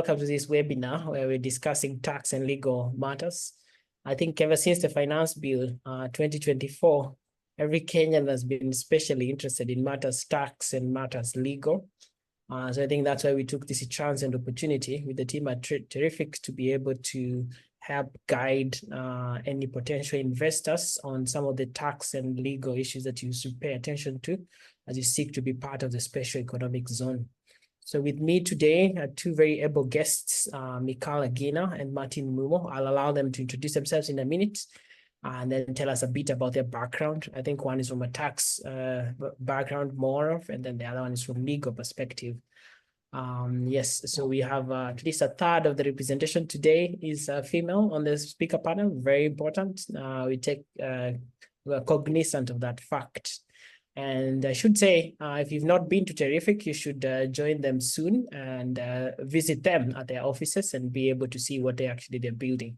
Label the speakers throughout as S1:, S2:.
S1: welcome to this webinar where we're discussing tax and legal matters. I think ever since the Finance Bill 2024, every Kenyan has been especially interested in matters tax and matters legal. So I think that's why we took this chance and opportunity with the team at TRIFIC to be able to help guide any potential investors on some of the tax and legal issues that you should pay attention to as you seek to be part of the special economic zone. So with me today are two very able guests, Mikal Agina and Martin Mumo. I'll allow them to introduce themselves in a minute and then tell us a bit about their background. I think one is from a tax background more of, and then the other one is from legal perspective. Yes, so we have at least a third of the representation today is female on the speaker panel, very important. We take we're cognizant of that fact. And I should say, if you've not been to TRIFIC, you should join them soon and visit them at their offices and be able to see what they're building.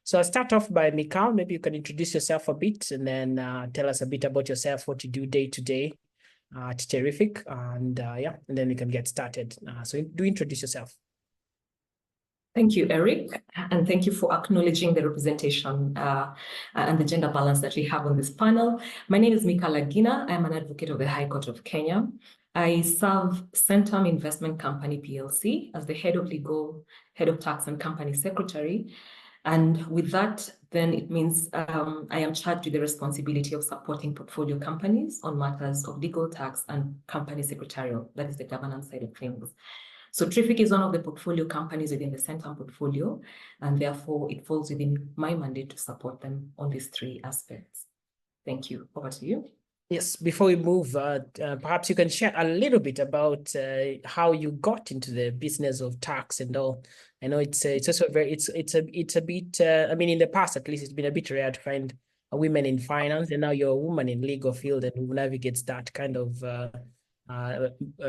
S1: So I'll start off by Mikal. Maybe you can introduce yourself a bit and then tell us a bit about yourself, what you do day to day at TRIFIC, and yeah, and then we can get started. So do introduce yourself.
S2: Thank you, Eric, and thank you for acknowledging the representation and the gender balance that we have on this panel. My name is Mikal Agina. I'm an advocate of the High Court of Kenya. I serve Centum Investment Company PLC as the head of legal, head of tax and company secretary. And with that, then it means I am charged with the responsibility of supporting portfolio companies on matters of legal, tax, and company secretarial. That is the governance side of things. So TRIFIC is one of the portfolio companies within the Centum portfolio, and therefore it falls within my mandate to support them on these three aspects. Thank you. Over to you.
S1: Yes, before we move, perhaps you can share a little bit about how you got into the business of tax and all. I know it's also very it's a bit I mean, in the past at least it's been a bit rare to find a women in finance, and now you're a woman in legal field and who navigates that kind of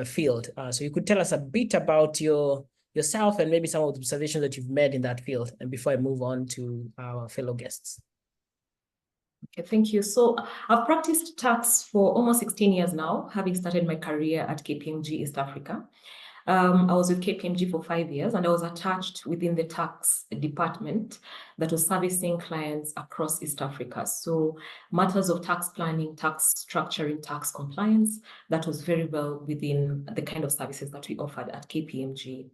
S1: field. So you could tell us a bit about yourself and maybe some of the observations that you've made in that field, and before I move on to our fellow guests.
S2: Okay, thank you. So I've practiced tax for almost 16 years now, having started my career at KPMG East Africa. I was with KPMG for 5 years, and I was attached within the tax department that was servicing clients across East Africa. So matters of tax planning, tax structuring, tax compliance, that was very well within the kind of services that we offered at KPMG.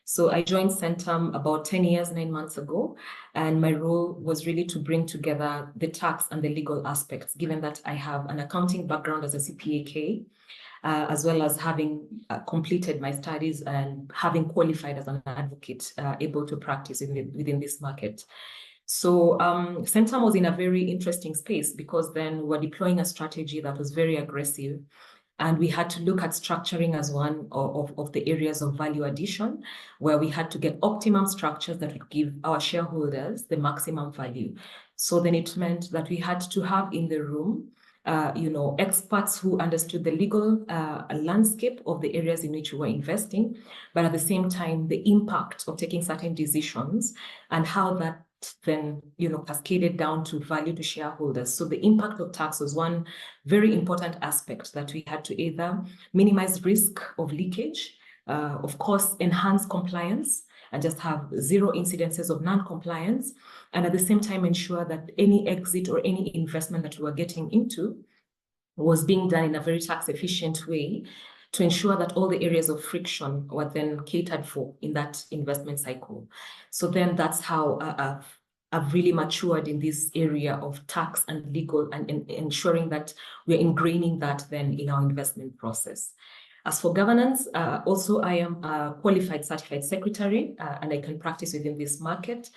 S2: So I joined Centum about 10 years, 9 months ago, and my role was really to bring together the tax and the legal aspects, given that I have an accounting background as a CPAK, as well as having completed my studies and having qualified as an advocate, able to practice within this market. So Centum was in a very interesting space because then we were deploying a strategy that was very aggressive. And we had to look at structuring as one of the areas of value addition, where we had to get optimum structures that would give our shareholders the maximum value. So then it meant that we had to have in the room experts who understood the legal landscape of the areas in which we were investing, but at the same time, the impact of taking certain decisions and how that then cascaded down to value to shareholders. So the impact of tax was one very important aspect that we had to either minimize risk of leakage, of course, enhance compliance, and just have zero incidences of non-compliance, and at the same time ensure that any exit or any investment that we were getting into was being done in a very tax efficient way to ensure that all the areas of friction were then catered for in that investment cycle. So then that's how I've really matured in this area of tax and legal, and ensuring that we're ingraining that then in our investment process. As for governance, also I am a qualified certified secretary, and I can practice within this market.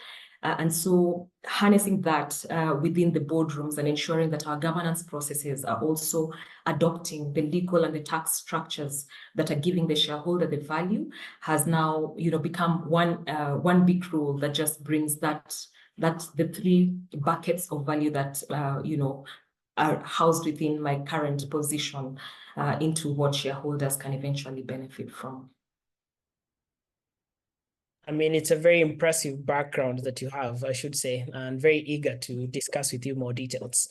S2: And so harnessing that within the boardrooms and ensuring that our governance processes are also adopting the legal and the tax structures that are giving the shareholder the value has now become one big rule that just brings that the three buckets of value that are housed within my current position into what shareholders can eventually benefit from.
S1: I mean, it's a very impressive background that you have, I should say, and very eager to discuss with you more details.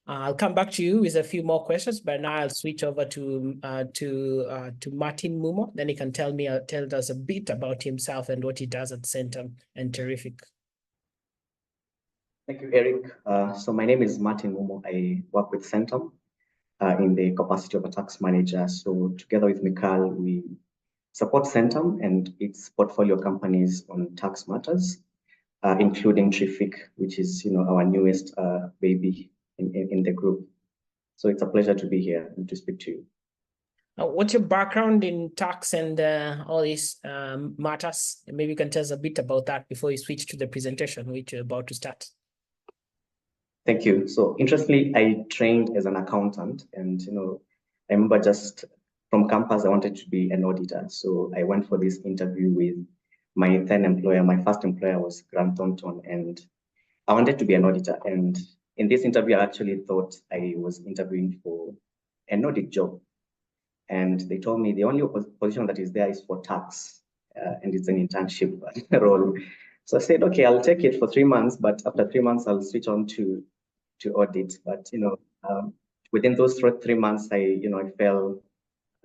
S1: I'll come back to you with a few more questions, but now I'll switch over to Martin Mumo. Then he can tell us a bit about himself and what he does at Centum and TRIFIC.
S3: Thank you, Eric. So my name is Martin Mumo. I work with Centum in the capacity of a tax manager. So together with Mikal, we support Centum and its portfolio companies on tax matters, including TRIFIC, which is our newest baby in the group. So it's a pleasure to be here and to speak to you.
S1: What's your background in tax and all these matters? Maybe you can tell us a bit about that before you switch to the presentation, which you're about to start.
S3: Thank you. So interestingly, I trained as an accountant, and I remember just from campus, I wanted to be an auditor. So I went for this interview with my then employer. My first employer was Grant Thornton, and I wanted to be an auditor. And in this interview, I actually thought I was interviewing for an audit job. And they told me the only position that is there is for tax, and it's an internship role. So I said, okay, I'll take it for 3 months, but after 3 months, I'll switch on to audit. But within those 3 months, I fell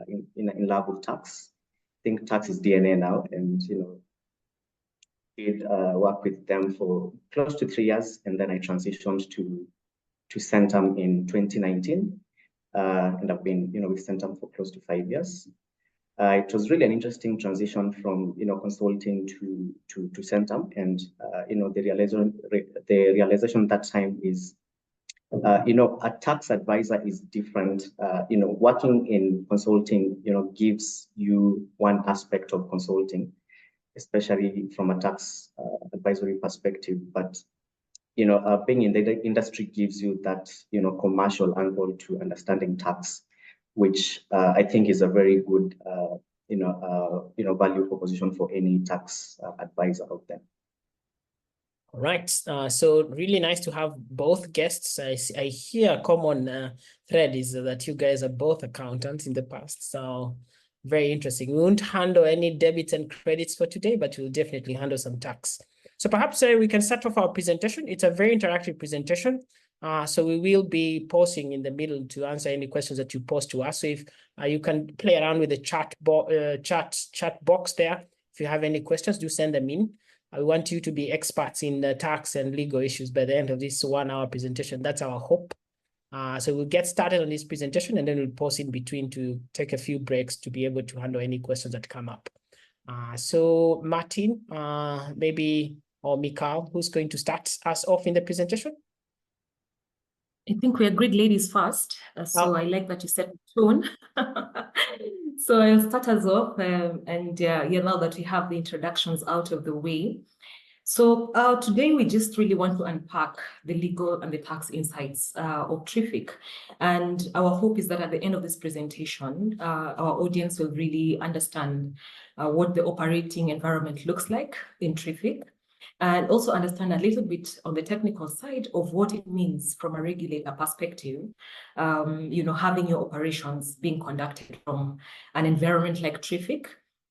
S3: in love with tax. I think tax is DNA now, and did work with them for close to 3 years, and then I transitioned to Centum in 2019, and I've been with Centum for close to 5 years. It was really an interesting transition from consulting to Centum, and the realization at that time is a tax advisor is different. Working in consulting gives you one aspect of consulting, especially from a tax advisory perspective, but being in the industry gives you that commercial angle to understanding tax, which I think is a very good value proposition for any tax advisor out there.
S1: All right. So really nice to have both guests. I hear a common thread is that you guys are both accountants in the past. So very interesting. We won't handle any debits and credits for today, but we'll definitely handle some tax. So perhaps we can start off our presentation. It's a very interactive presentation. So we will be pausing in the middle to answer any questions that you post to us. So if you can play around with the chat box there. If you have any questions, do send them in. I want you to be experts in the tax and legal issues by the end of this 1-hour presentation. That's our hope. So we'll get started on this presentation, and then we'll pause in between to take a few breaks to be able to handle any questions that come up. So Martin, maybe, or Mikal, who's going to start us off in the presentation?
S2: I think we agreed ladies first, so I like that you set the tone. So I'll start us off, and now that we have the introductions out of the way. So today we just really want to unpack the legal and the tax insights of TRIFIC. And our hope is that at the end of this presentation, our audience will really understand what the operating environment looks like in TRIFIC, and also understand a little bit on the technical side of what it means from a regulator perspective, having your operations being conducted from an environment like TRIFIC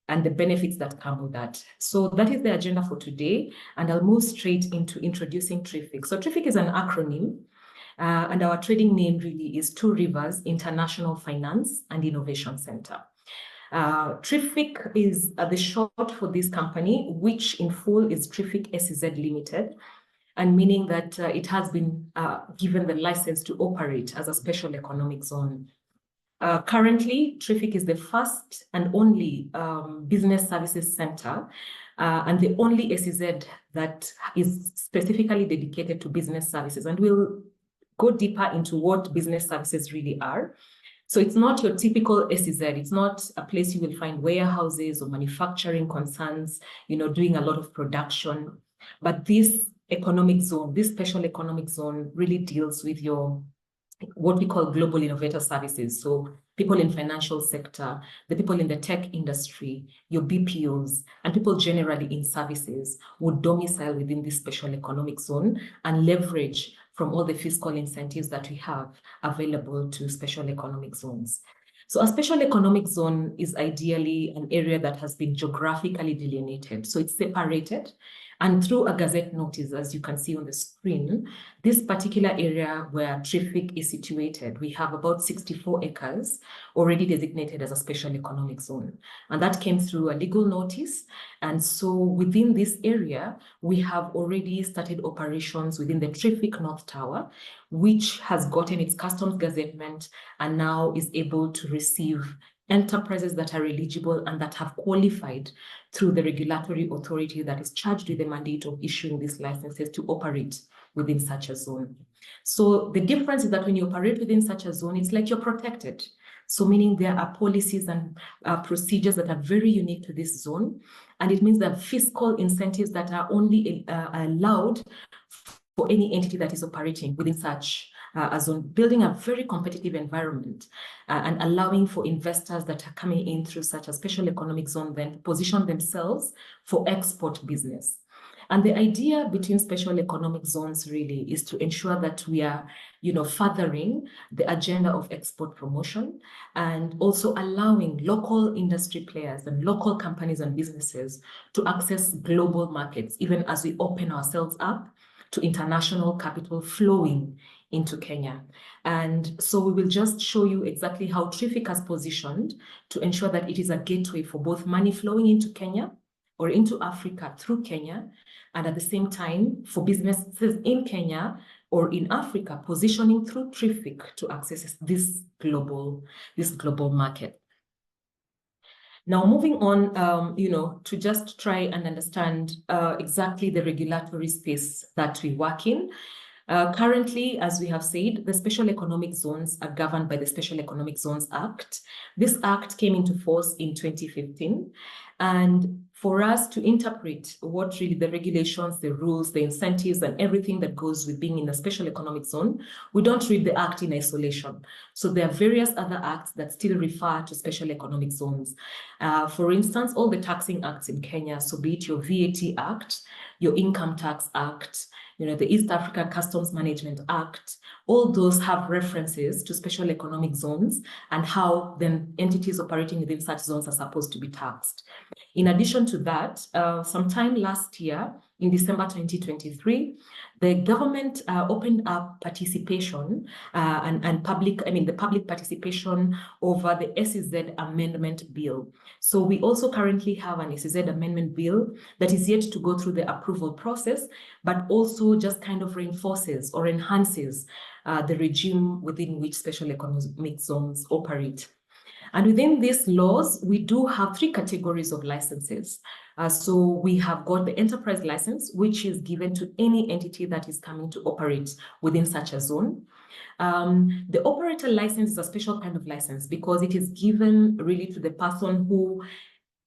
S2: and the benefits that come with that. So that is the agenda for today, and I'll move straight into introducing TRIFIC. So TRIFIC is an acronym, and our trading name really is Two Rivers International Finance and Innovation Center. TRIFIC is the short for this company, which in full is TRIFIC SEZ Limited, and meaning that it has been given the license to operate as a special economic zone. Currently, TRIFIC is the first and only business services center and the only SEZ that is specifically dedicated to business services. And we'll go deeper into what business services really are. So it's not your typical SEZ. It's not a place you will find warehouses or manufacturing concerns, doing a lot of production. But this economic zone, this special economic zone really deals with what we call global innovator services. So people in financial sector, the people in the tech industry, your BPOs, and people generally in services would domicile within this special economic zone and leverage from all the fiscal incentives that we have available to special economic zones. So a special economic zone is ideally an area that has been geographically delineated. So it's separated And through a gazette notice, as you can see on the screen, this particular area where TRIFIC is situated, we have about 64 acres already designated as a special economic zone. And that came through a legal notice. And so within this area, we have already started operations within the TRIFIC North Tower, which has gotten its customs gazettement and now is able to receive enterprises that are eligible and that have qualified through the regulatory authority that is charged with the mandate of issuing these licenses to operate within such a zone. So the difference is that when you operate within such a zone, it's like you're protected. So meaning there are policies and procedures that are very unique to this zone. And it means that fiscal incentives that are only allowed for any entity that is operating within such a zone, building a very competitive environment and allowing for investors that are coming in through such a special economic zone then position themselves for export business. And the idea between special economic zones really is to ensure that we are, furthering the agenda of export promotion and also allowing local industry players and local companies and businesses to access global markets, even as we open ourselves up to international capital flowing into Kenya. And so we will just show you exactly how TRIFIC has positioned to ensure that it is a gateway for both money flowing into Kenya or into Africa through Kenya, and at the same time for businesses in Kenya or in Africa positioning through TRIFIC to access this global market. Now, moving on, to just try and understand exactly the regulatory space that we work in. Currently, as we have said, the special economic zones are governed by the Special Economic Zones Act. This act came into force in 2015. And for us to interpret what really the regulations, the rules, the incentives, and everything that goes with being in a special economic zone, we don't read the act in isolation. So there are various other acts that still refer to special economic zones. For instance, all the taxing acts in Kenya, so be it your VAT Act, your Income Tax Act, the East Africa Customs Management Act, all those have references to special economic zones and how then entities operating within such zones are supposed to be taxed. In addition to that, sometime last year, in December 2023, the government opened up participation and the public participation over the SEZ amendment bill. So we also currently have an SEZ amendment bill that is yet to go through the approval process, but also just kind of reinforces or enhances the regime within which special economic zones operate. And within these laws, we do have 3 categories of licenses. So we have got the enterprise license, which is given to any entity that is coming to operate within such a zone. The operator license is a special kind of license because it is given really to the person who,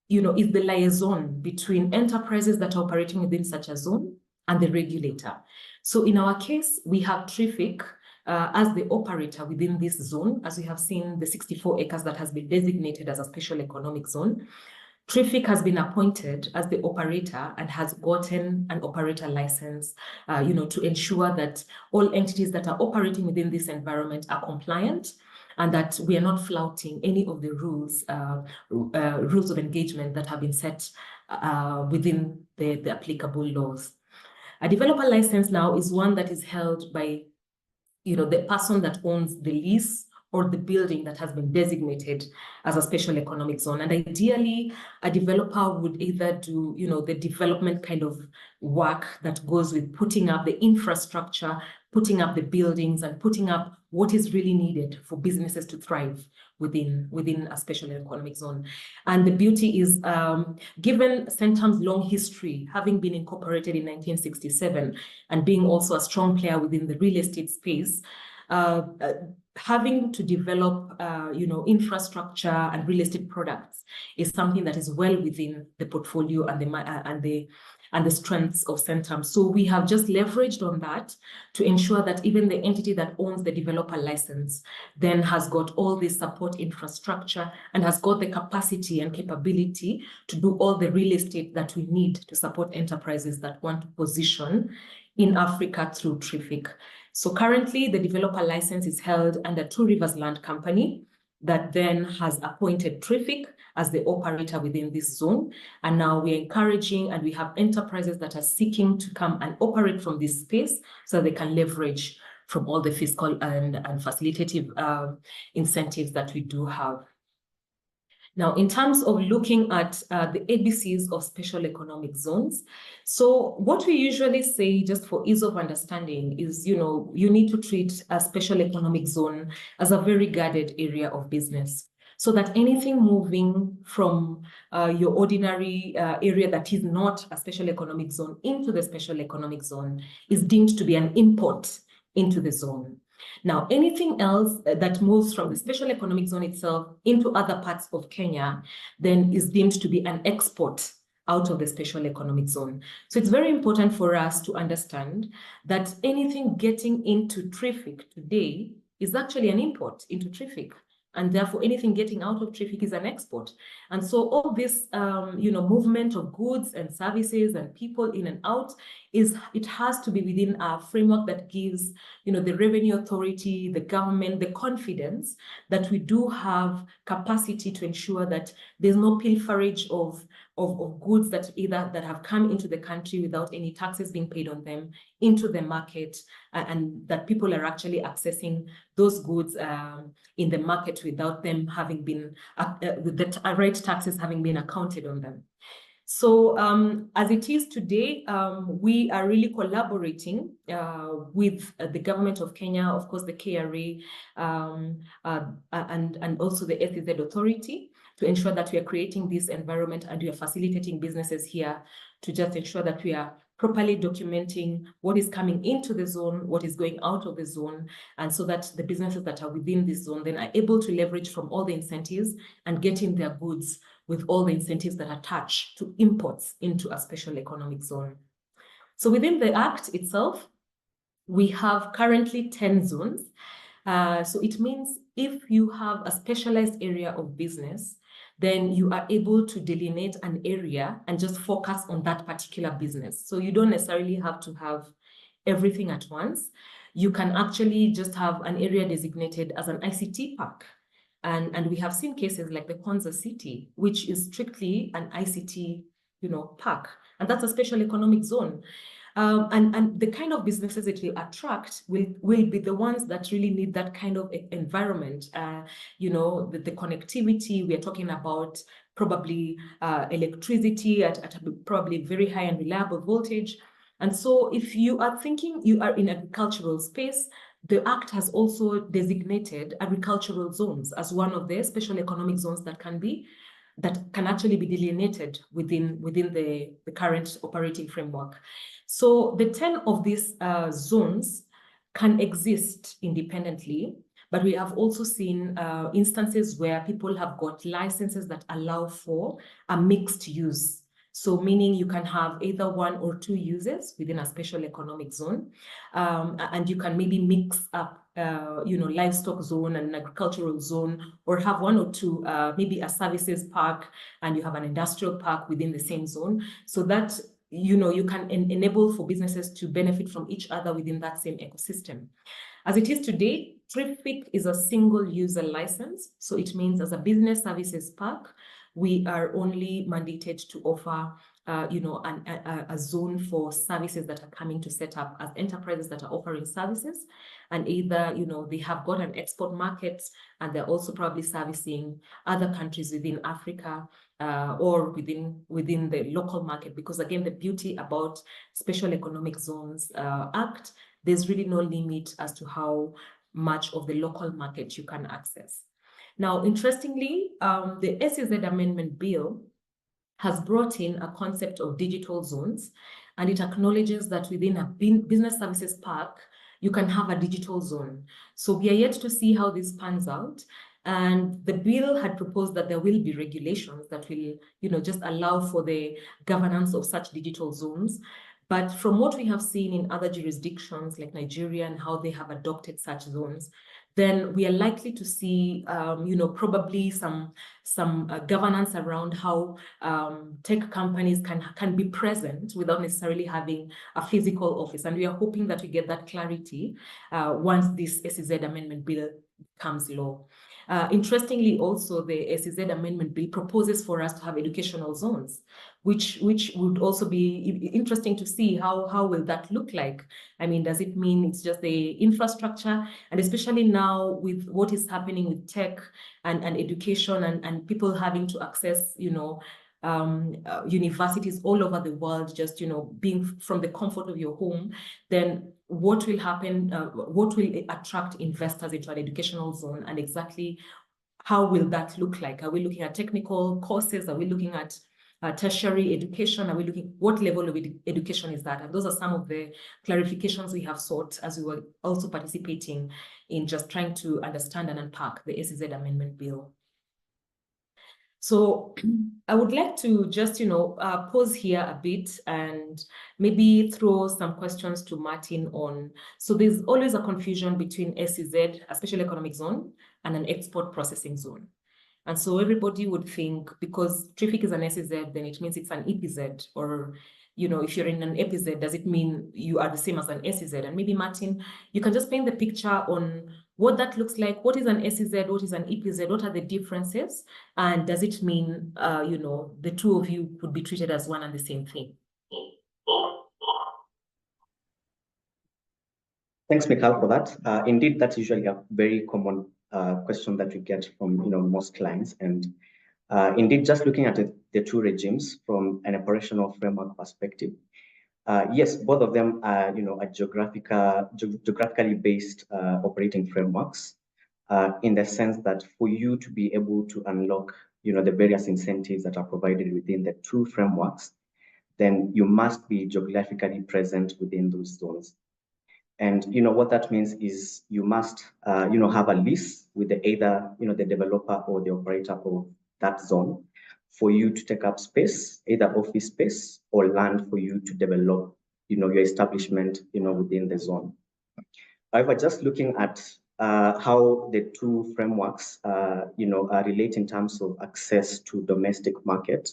S2: is the liaison between enterprises that are operating within such a zone and the regulator. So in our case, we have TRIFIC as the operator within this zone, as we have seen the 64 acres that has been designated as a special economic zone. TRIFIC has been appointed as the operator and has gotten an operator license, to ensure that all entities that are operating within this environment are compliant and that we are not flouting any of the rules of engagement that have been set within the applicable laws. A developer license now is one that is held by the person that owns the lease or the building that has been designated as a special economic zone. And ideally, a developer would either do, the development kind of work that goes with putting up the infrastructure, putting up the buildings, and putting up what is really needed for businesses to thrive within a special economic zone. And the beauty is, given Centum's long history, having been incorporated in 1967 and being also a strong player within the real estate space, having to develop, infrastructure and real estate products is something that is well within the portfolio and the strengths of Centum. So we have just leveraged on that to ensure that even the entity that owns the developer license then has got all the support infrastructure and has got the capacity and capability to do all the real estate that we need to support enterprises that want to position in Africa through TRIFIC. So currently, the developer license is held under Two Rivers Land Company, that then has appointed TRIFIC as the operator within this zone. And now we're encouraging, and we have enterprises that are seeking to come and operate from this space so they can leverage from all the fiscal and facilitative incentives that we do have. Now, in terms of looking at the ABCs of special economic zones, so what we usually say, just for ease of understanding, is, you need to treat a special economic zone as a very guarded area of business, so that anything moving from your ordinary area that is not a special economic zone into the special economic zone is deemed to be an import into the zone. Now, anything else that moves from the special economic zone itself into other parts of Kenya then is deemed to be an export out of the special economic zone. So it's very important for us to understand that anything getting into TRIFIC today is actually an import into TRIFIC. And therefore, anything getting out of TRIFIC is an export. And so all this, movement of goods and services and people in and out, it has to be within a framework that gives, the revenue authority, the government, the confidence that we do have capacity to ensure that there's no pilferage of goods that have come into the country without any taxes being paid on them into the market, and that people are actually accessing those goods in the market without them having been, with the right taxes having been accounted on them. So as it is today, we are really collaborating with the government of Kenya, of course, the KRA, and also the SEZ authority, to ensure that we are creating this environment and we are facilitating businesses here to just ensure that we are properly documenting what is coming into the zone, what is going out of the zone, and so that the businesses that are within this zone then are able to leverage from all the incentives and getting their goods with all the incentives that attach to imports into a special economic zone. So within the Act itself, we have currently 10 zones. So it means if you have a specialized area of business, then you are able to delineate an area and just focus on that particular business. So you don't necessarily have to have everything at once. You can actually just have an area designated as an ICT park. And we have seen cases like the Kwanza City, which is strictly an ICT, park, and that's a special economic zone. And the kind of businesses it will attract will be the ones that really need that kind of environment. The connectivity, we are talking about probably electricity at probably very high and reliable voltage. And so if you are thinking you are in agricultural space, the Act has also designated agricultural zones as one of the special economic zones that can actually be delineated within the current operating framework. So the 10 of these zones can exist independently, but we have also seen instances where people have got licenses that allow for a mixed use. So meaning you can have either one or two uses within a special economic zone, and you can maybe mix up, livestock zone and an agricultural zone, or have one or two, maybe a services park, and you have an industrial park within the same zone, so that you can enable for businesses to benefit from each other within that same ecosystem. As it is today, TRIFIC is a single user license. So it means as a business services park, we are only mandated to offer a zone for services that are coming to set up as enterprises that are offering services. And either, they have got an export market, and they're also probably servicing other countries within Africa, or within the local market. Because again, the beauty about Special Economic Zones Act, there's really no limit as to how much of the local market you can access. Now, interestingly, the SEZ Amendment Bill has brought in a concept of digital zones, and it acknowledges that within a business services park, you can have a digital zone. So we are yet to see how this pans out. And the bill had proposed that there will be regulations that will, just allow for the governance of such digital zones. But from what we have seen in other jurisdictions like Nigeria and how they have adopted such zones, then we are likely to see, probably some governance around how tech companies can be present without necessarily having a physical office. And we are hoping that we get that clarity once this SEZ Amendment Bill becomes law. Interestingly, also, the SEZ Amendment Bill proposes for us to have educational zones, which would also be interesting to see how will that look like. I mean, does it mean it's just the infrastructure? And especially now with what is happening with tech and education and people having to access, universities all over the world, just, being from the comfort of your home, then what will happen, what will attract investors into an educational zone, and exactly how will that look like? Are we looking at technical courses? Are we looking at tertiary education? Are we looking, what level of education is that? And those are some of the clarifications we have sought as we were also participating in just trying to understand and unpack the SEZ Amendment Bill. So I would like to just, pause here a bit and maybe throw some questions to Martin on. So there's always a confusion between SEZ, a special economic zone, and an export processing zone. And so everybody would think because TRIFIC is an SEZ, then it means it's an EPZ, or, if you're in an EPZ, does it mean you are the same as an SEZ? And maybe Martin, you can just paint the picture on what that looks like. What is an SEZ? What is an EPZ? What are the differences? And does it mean, the two of you would be treated as one and the same thing?
S3: Thanks, Mikhail, for that. Indeed, that's usually a very common question that we get from most clients. And indeed, just looking at the two regimes from an operational framework perspective, yes, both of them are geographically based operating frameworks, in the sense that for you to be able to unlock the various incentives that are provided within the two frameworks, then you must be geographically present within those zones. And what that means is you must have a lease with either the developer or the operator of that zone for you to take up space, either office space or land for you to develop your establishment within the zone. However, just looking at how the two frameworks relate in terms of access to domestic market.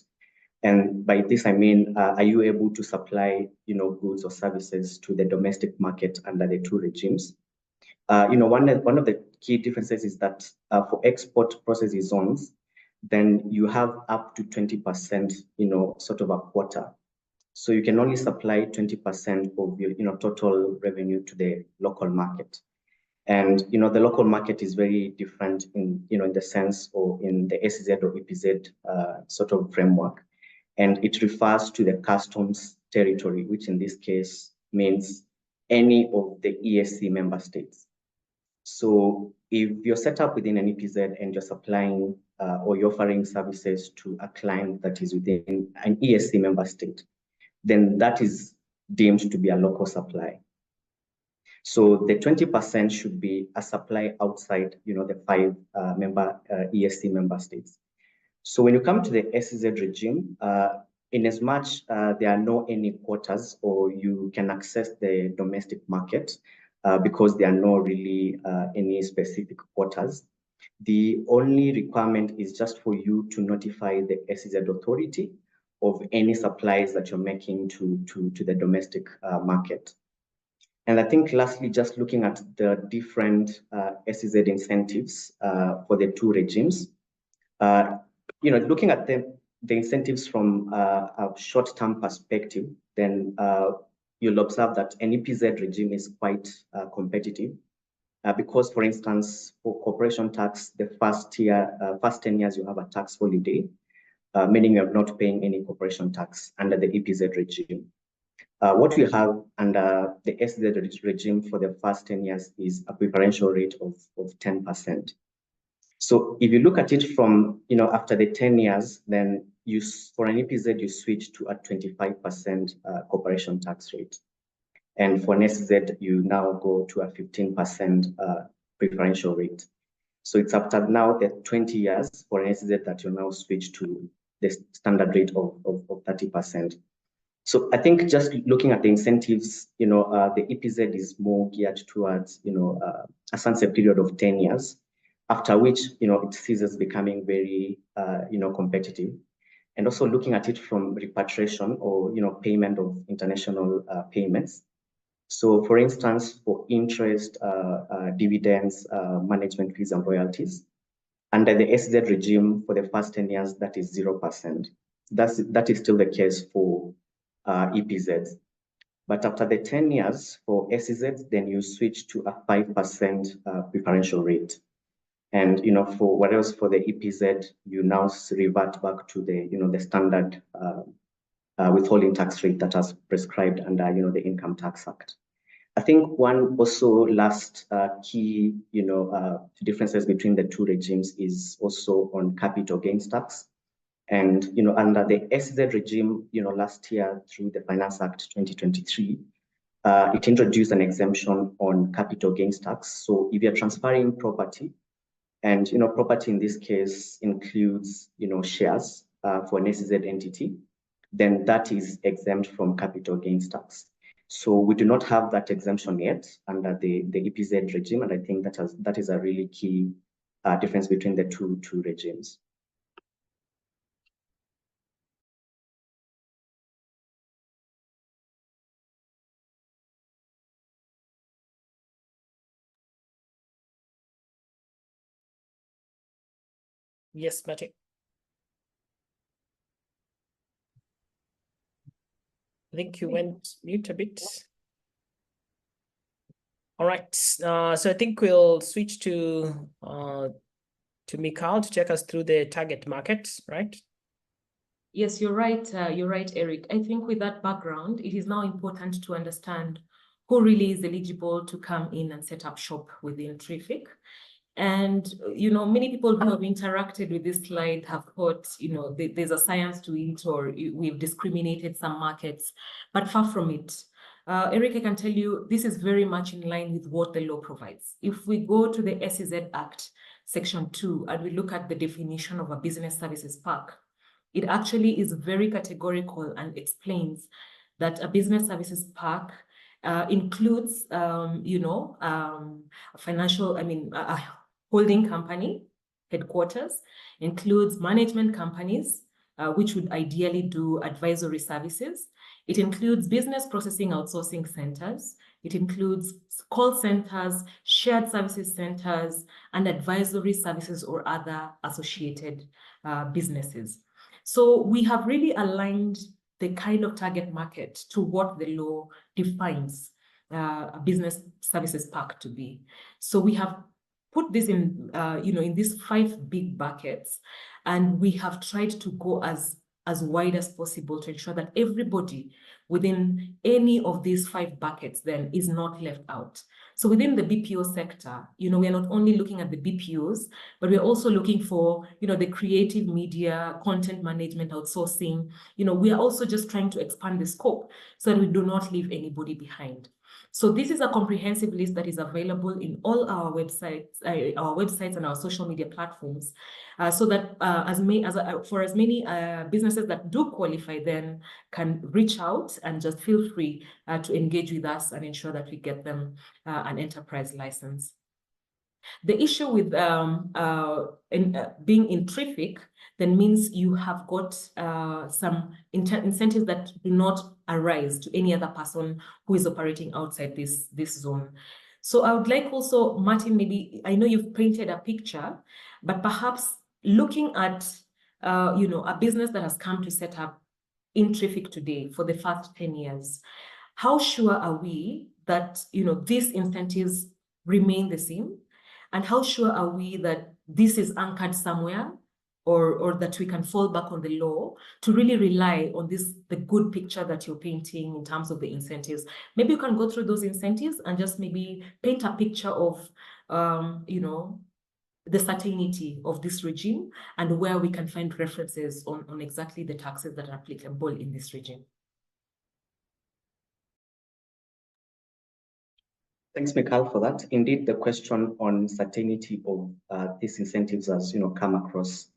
S3: And by this, I mean, are you able to supply, goods or services to the domestic market under the two regimes? One of the key differences is that for export processing zones, then you have up to 20%, sort of a quota. So you can only supply 20% of your, total revenue to the local market. And, the local market is very different in, in the sense or in the SEZ or EPZ sort of framework. And it refers to the customs territory, which in this case means any of the ESC member states. So if you're set up within an EPZ and you're supplying or you're offering services to a client that is within an ESC member state, then that is deemed to be a local supply. So the 20% should be a supply outside, the 5 ESC member states. So when you come to the SEZ regime, in as much there are no any quotas, or you can access the domestic market because there are no really any specific quotas. The only requirement is just for you to notify the SEZ authority of any supplies that you're making to the domestic market. And I think lastly, just looking at the different SEZ incentives for the two regimes, looking at the incentives from a short-term perspective, then you'll observe that an EPZ regime is quite competitive because, for instance, for corporation tax, the first 10 years you have a tax holiday, meaning you're not paying any corporation tax under the EPZ regime. What we have under the SEZ regime for the first 10 years is a preferential rate of 10%. So if you look at it from, after the 10 years, then for an EPZ, you switch to a 25% corporation tax rate. And for an SEZ, you now go to a 15% preferential rate. So it's after now the 20 years for an SEZ that you now switch to the standard rate of 30%. So I think just looking at the incentives, the EPZ is more geared towards, a sunset period of 10 years, after which, it ceases becoming very, competitive. And also looking at it from repatriation or, payment of international payments. So for instance, for interest, dividends, management fees and royalties, under the SEZ regime for the first 10 years, that is 0%. That is still the case for EPZs. But after the 10 years for SEZs, then you switch to a 5% preferential rate. And for what else for the EPZ, you now revert back to the the standard withholding tax rate that was prescribed under the Income Tax Act. I think one also last key differences between the two regimes is also on capital gains tax. And under the SEZ regime, last year through the Finance Act 2023, it introduced an exemption on capital gains tax. So if you're transferring property, and property in this case includes shares for an SEZ entity, then that is exempt from capital gains tax. So we do not have that exemption yet under the EPZ regime, and I think that is a really key difference between the two regimes.
S1: Yes, Matty. I think you went mute a bit. All right, so I think we'll switch to Mikhail to take us through the target market, right?
S2: Yes, you're right. You're right, Eric. I think with that background, it is now important to understand who really is eligible to come in and set up shop within TRIFIC. And, many people who have interacted with this slide have thought, there's a science to it, or we've discriminated some markets, but far from it. Eric, I can tell you, this is very much in line with what the law provides. If we go to the SEZ Act, Section 2, and we look at the definition of a business services park, it actually is very categorical and explains that a business services park includes, a holding company, headquarters, includes management companies, which would ideally do advisory services. It includes business processing outsourcing centers. It includes call centers, shared services centers, and advisory services or other associated businesses. So we have really aligned the kind of target market to what the law defines a business services park to be. So we have put this in, in these 5 big buckets, and we have tried to go as wide as possible to ensure that everybody within any of these 5 buckets then is not left out. So within the BPO sector, we are not only looking at the BPOs, but we're also looking for, the creative media, content management, outsourcing. We are also just trying to expand the scope so that we do not leave anybody behind. So this is a comprehensive list that is available in all our websites and our social media platforms, so that for as many businesses that do qualify then can reach out and just feel free to engage with us and ensure that we get them an enterprise license. The issue with being in TRIFIC then means you have got some incentives that do not arise to any other person who is operating outside this zone. So I would like also, Martin, maybe, I know you've painted a picture, but perhaps looking at, a business that has come to set up in TRIFIC today for the first 10 years, how sure are we that, these incentives remain the same? And how sure are we that this is anchored somewhere, or that we can fall back on the law to really rely on the good picture that you're painting in terms of the incentives? Maybe you can go through those incentives and just maybe paint a picture of, the certainty of this regime and where we can find references on exactly the taxes that are applicable in this regime.
S3: Thanks, Mikhail, for that. Indeed, the question on certainty of these incentives has come across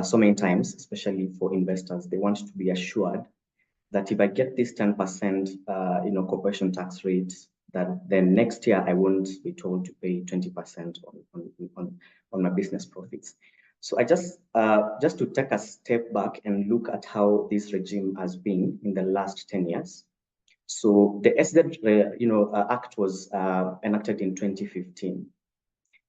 S3: so many times, especially for investors. They want to be assured that if I get this 10% corporation tax rate, that then next year I won't be told to pay 20% on my business profits. So I just to take a step back and look at how this regime has been in the last 10 years. So the SEZ, Act was enacted in 2015.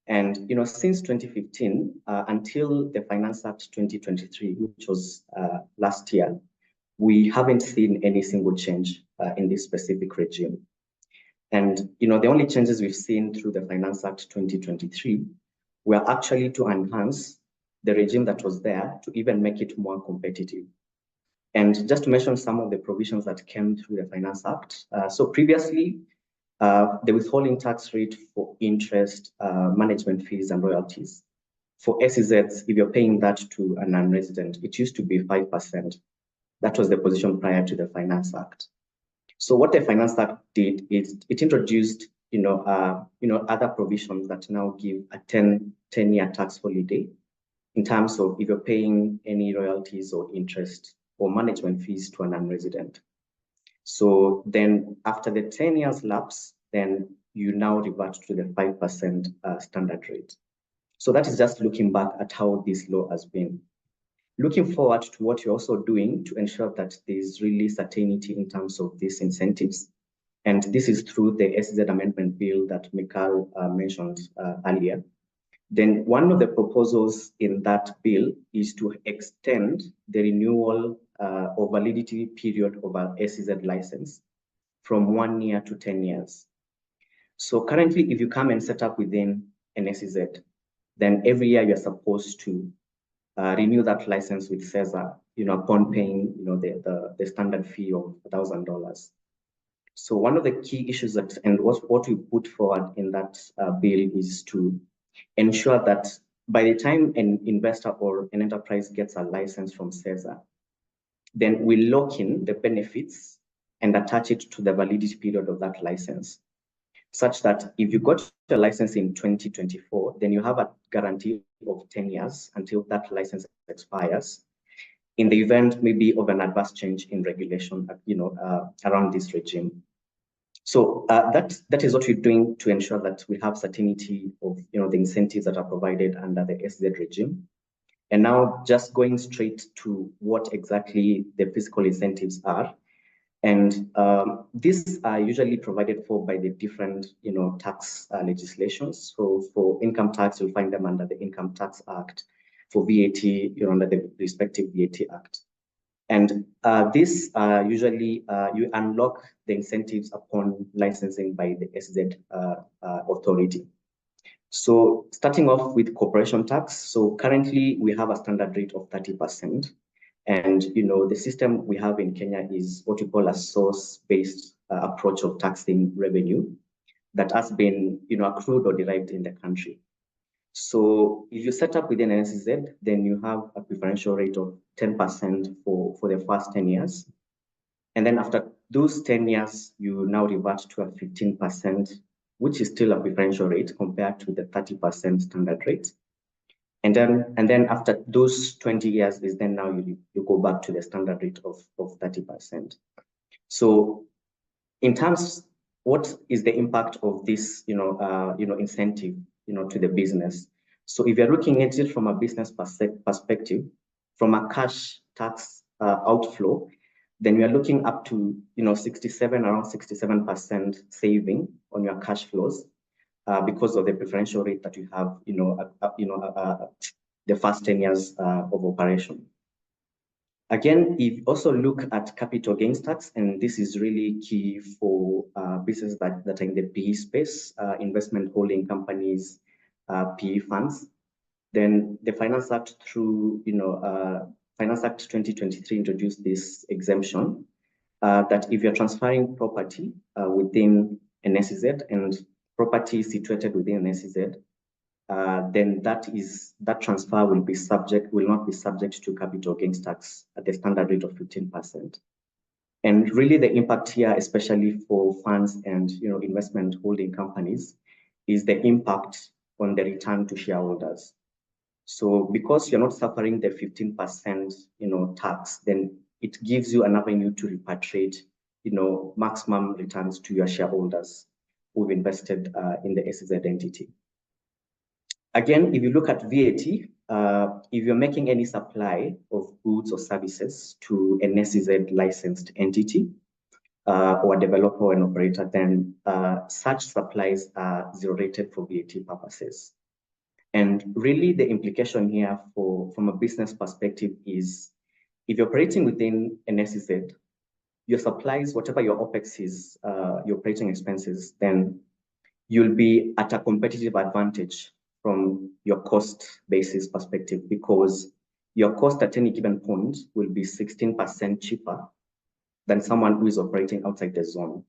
S3: And, since 2015 until the Finance Act 2023, which was last year, we haven't seen any single change in this specific regime. And, the only changes we've seen through the Finance Act 2023 were actually to enhance the regime that was there to even make it more competitive. And just to mention some of the provisions that came through the Finance Act. So previously, the withholding tax rate for interest, management fees, and royalties. For SEZs, if you're paying that to a non-resident, it used to be 5%. That was the position prior to the Finance Act. So what the Finance Act did is it introduced, other provisions that now give a 10-year tax holiday in terms of if you're paying any royalties or interest or management fees to a non-resident. So then after the 10 years lapse, then you now revert to the 5% standard rate. So that is just looking back at how this law has been. Looking forward to what you're also doing to ensure that there's really certainty in terms of these incentives. And this is through the SEZ amendment bill that Mikhail mentioned earlier. Then one of the proposals in that bill is to extend the renewal or validity period of our SEZ license from 1 year to 10 years. So currently, if you come and set up within an SEZ, then every year you're supposed to renew that license with SEZA, upon paying, the standard fee of $1,000. So one of the key issues and what we put forward in that bill is to ensure that by the time an investor or an enterprise gets a license from SEZA, then we lock in the benefits and attach it to the validity period of that license, such that if you got your license in 2024, then you have a guarantee of 10 years until that license expires, in the event maybe of an adverse change in regulation, around this regime. So that is what we're doing to ensure that we have certainty of the incentives that are provided under the SEZ regime. And now just going straight to what exactly the fiscal incentives are. And these are usually provided for by the different tax legislations. So for income tax, you'll find them under the Income Tax Act. For VAT, you're under the respective VAT Act. And this usually you unlock the incentives upon licensing by the SEZ authority. So starting off with corporation tax. So currently we have a standard rate of 30%. And the system we have in Kenya is what we call a source-based approach of taxing revenue that has been accrued or derived in the country. So if you set up within an SEZ, then you have a preferential rate of 10% for the first 10 years. And then after those 10 years, you now revert to a 15%, which is still a preferential rate compared to the 30% standard rate. And then after those 20 years is then now you go back to the standard rate of 30%. So in terms, what is the impact of this, incentive, to the business? So if you're looking at it from a business perspective, from a cash tax outflow, then we are looking up to, around 67% saving on your cash flows. Because of the preferential rate that you have, the first 10 years of operation. Again, if you also look at capital gains tax, and this is really key for businesses that are in the PE space, investment holding companies, PE funds, then the Finance Act through, Finance Act 2023 introduced this exemption that if you're transferring property within an SEZ and property situated within an SEZ, then that transfer will not be subject to capital gains tax at the standard rate of 15%. And really the impact here, especially for funds and investment holding companies, is the impact on the return to shareholders. So because you're not suffering the 15% tax, then it gives you an avenue to repatriate maximum returns to your shareholders who've invested in the SEZ entity. Again, if you look at VAT, if you're making any supply of goods or services to an SEZ licensed entity, or a developer or an operator, then such supplies are zero rated for VAT purposes. And really the implication here from a business perspective is, if you're operating within an SEZ, your supplies, whatever your OPEX is, your operating expenses, then you'll be at a competitive advantage from your cost basis perspective, because your cost at any given point will be 16% cheaper than someone who is operating outside the zone.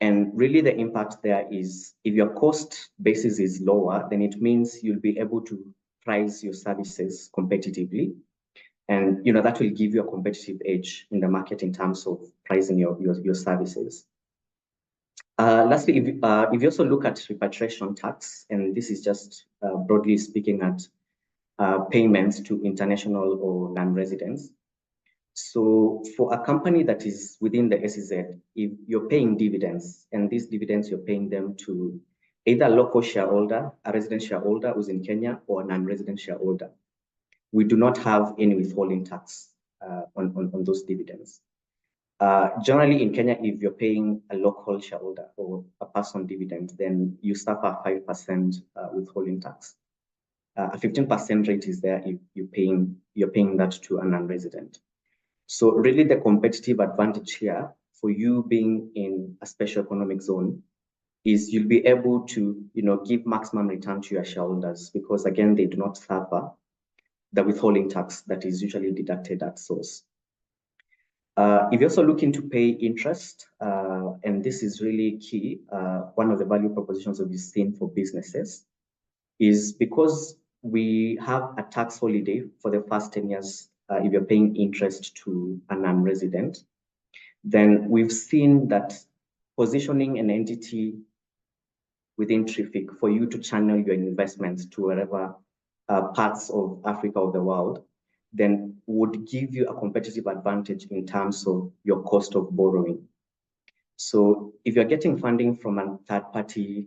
S3: And really the impact there is, if your cost basis is lower, then it means you'll be able to price your services competitively. And that will give you a competitive edge in the market in terms of pricing your services. Lastly, if you also look at repatriation tax, and this is just broadly speaking at payments to international or non-residents. So for a company that is within the SEZ, if you're paying dividends, and these dividends you're paying them to either a local shareholder, a resident shareholder who's in Kenya, or a non-resident shareholder, we do not have any withholding tax on those dividends. Generally in Kenya, if you're paying a local shareholder or a person dividend, then you suffer 5% withholding tax. A 15% rate is there if you're paying that to a non-resident. So really the competitive advantage here for you being in a special economic zone is you'll be able to give maximum return to your shareholders, because again, they do not suffer the withholding tax that is usually deducted at source. If you're also looking to pay interest, and this is really key, one of the value propositions that we've seen for businesses is because we have a tax holiday for the first 10 years, if you're paying interest to a non-resident, then we've seen that positioning an entity within TRIFIC for you to channel your investments to wherever parts of Africa or the world, then would give you a competitive advantage in terms of your cost of borrowing. So if you're getting funding from a third-party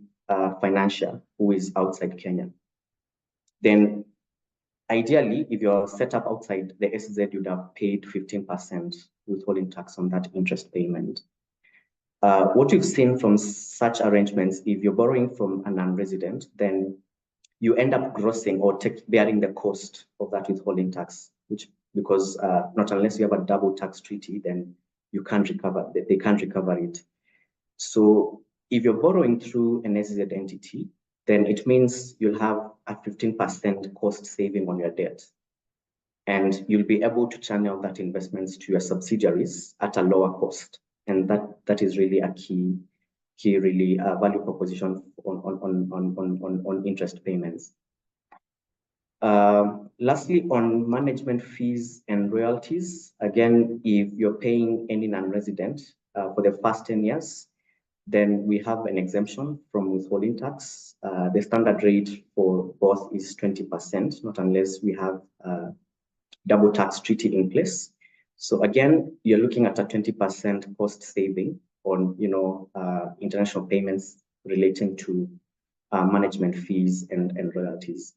S3: financier who is outside Kenya, then ideally, if you're set up outside the SEZ, you'd have paid 15% withholding tax on that interest payment. What we've seen from such arrangements, if you're borrowing from a non-resident, then you end up grossing or bearing the cost of that withholding tax, because not unless you have a double tax treaty, then you can't recover, they can't recover it. So if you're borrowing through an SEZ entity, then it means you'll have a 15% cost saving on your debt. And you'll be able to channel that investments to your subsidiaries at a lower cost. And that is really a key really value proposition on interest payments. Lastly, on management fees and royalties, again, if you're paying any non-resident for the first 10 years, then we have an exemption from withholding tax. The standard rate for both is 20%, not unless we have a double tax treaty in place. So again, you're looking at a 20% cost saving on international payments relating to management fees and royalties.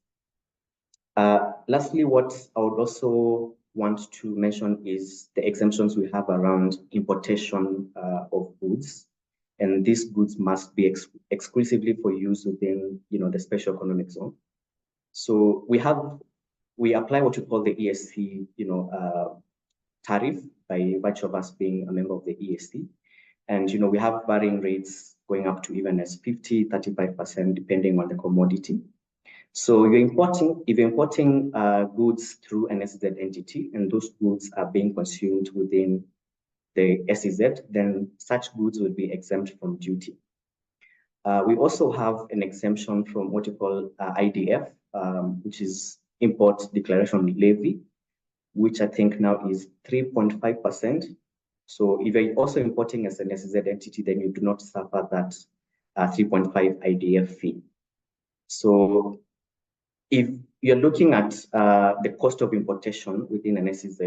S3: Lastly, what I would also want to mention is the exemptions we have around importation of goods. And these goods must be exclusively for use within the special economic zone. So we apply what you call the ESC tariff by virtue of us being a member of the ESC. And we have varying rates going up to even as 50, 35%, depending on the commodity. So if you're importing goods through an SEZ entity, and those goods are being consumed within the SEZ, then such goods will be exempt from duty. We also have an exemption from what you call IDF, which is Import Declaration Levy, which I think now is 3.5%. So if you're also importing as an SEZ entity, then you do not suffer that 3.5 IDF fee. So if you're looking at the cost of importation within an SEZ,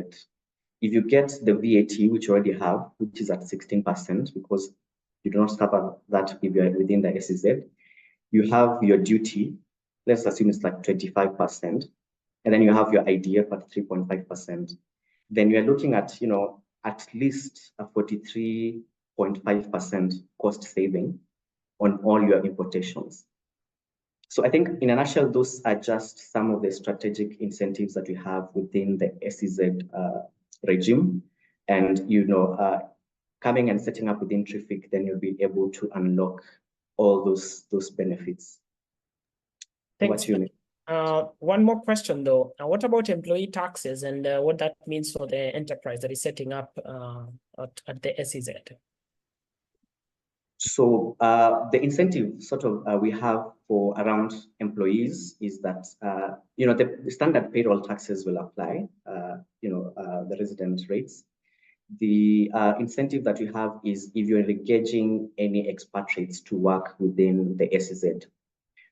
S3: if you get the VAT, which you already have, which is at 16%, because you do not suffer that if you're within the SEZ, you have your duty, let's assume it's like 25%, and then you have your IDF at 3.5%. Then you're looking at, at least a 43 0.5% cost saving on all your importations. So I think in a nutshell, those are just some of the strategic incentives that we have within the SEZ regime. And, coming and setting up within TRIFIC, then you'll be able to unlock all those benefits.
S1: Thanks. One more question though. What about employee taxes and what that means for the enterprise that is setting up at the SEZ?
S3: So the incentive we have for around employees is that the standard payroll taxes will apply, the resident rates. The incentive that we have is if you're engaging any expatriates to work within the SEZ.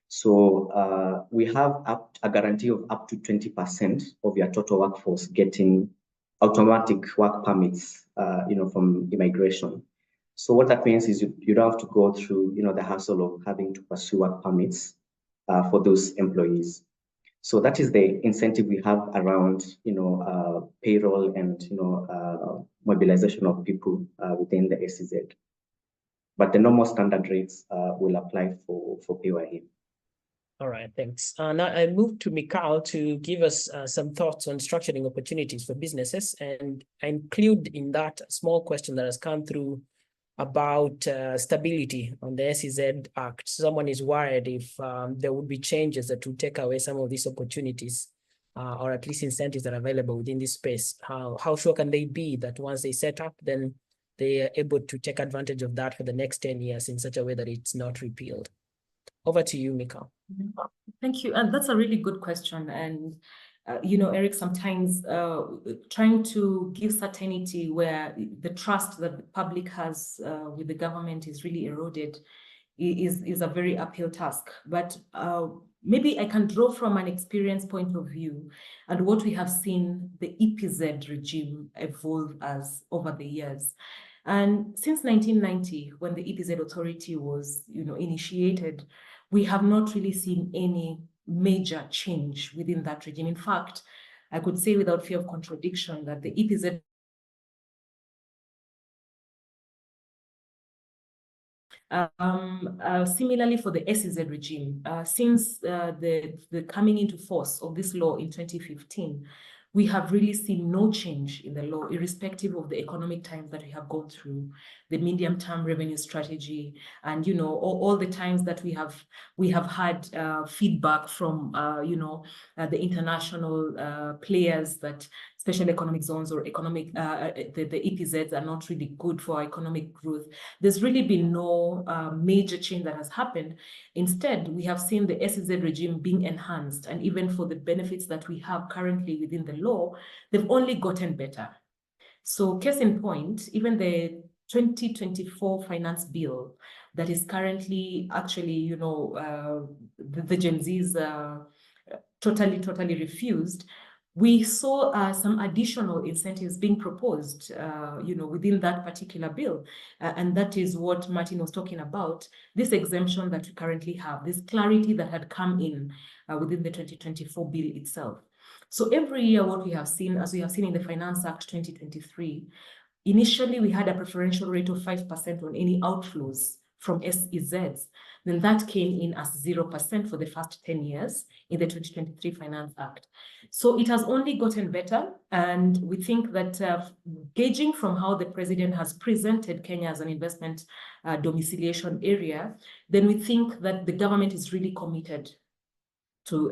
S3: So we have a guarantee of up to 20% of your total workforce getting automatic work permits, from immigration. So what that means is you don't have to go through, the hassle of having to pursue work permits for those employees. So that is the incentive we have around, payroll and, mobilization of people within the SEZ. But the normal standard rates will apply for PYE.
S1: All right, thanks. Now I move to Mikhail to give us some thoughts on structuring opportunities for businesses, and I include in that a small question that has come through about stability on the SEZ Act. Someone is worried if there would be changes that would take away some of these opportunities or at least incentives that are available within this space. How sure can they be that once they set up, then they are able to take advantage of that for the next 10 years in such a way that it's not repealed? Over to you, Mika.
S2: Thank you. And that's a really good question. And Eric, sometimes trying to give certainty where the trust that the public has with the government is really eroded is a very uphill task. But maybe I can draw from an experience point of view and what we have seen the EPZ regime evolve as over the years. And since 1990, when the EPZ authority was initiated, we have not really seen any major change within that regime. In fact, I could say without fear of contradiction that the EPZ similarly for the SEZ regime, since the coming into force of this law in 2015, we have really seen no change in the law, irrespective of the economic times that we have gone through, the medium-term revenue strategy, and all the times that we have had feedback from the international players that special economic zones or economic the EPZs are not really good for economic growth. There's really been no major change that has happened. Instead, we have seen the SEZ regime being enhanced, and even for the benefits that we have currently within the law, they've only gotten better. So case in point, even the 2024 finance bill that is currently actually, the Gen Zs totally refused, we saw some additional incentives being proposed, within that particular bill. And that is what Martin was talking about, this exemption that we currently have, this clarity that had come in within the 2024 bill itself. So every year, what we have seen, as we have seen in the Finance Act 2023, initially we had a preferential rate of 5% on any outflows from SEZs. Then that came in as 0% for the first 10 years in the 2023 Finance Act. So it has only gotten better. And we think that gauging from how the president has presented Kenya as an investment domiciliation area, then we think that the government is really committed to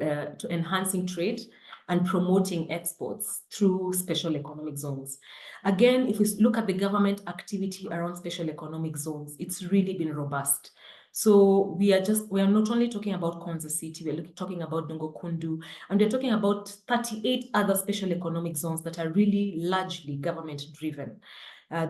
S2: enhancing trade and promoting exports through special economic zones. Again, if we look at the government activity around special economic zones, it's really been robust. So we are not only talking about Konza City, we're talking about Dongo Kundu, and we're talking about 38 other special economic zones that are really largely government driven.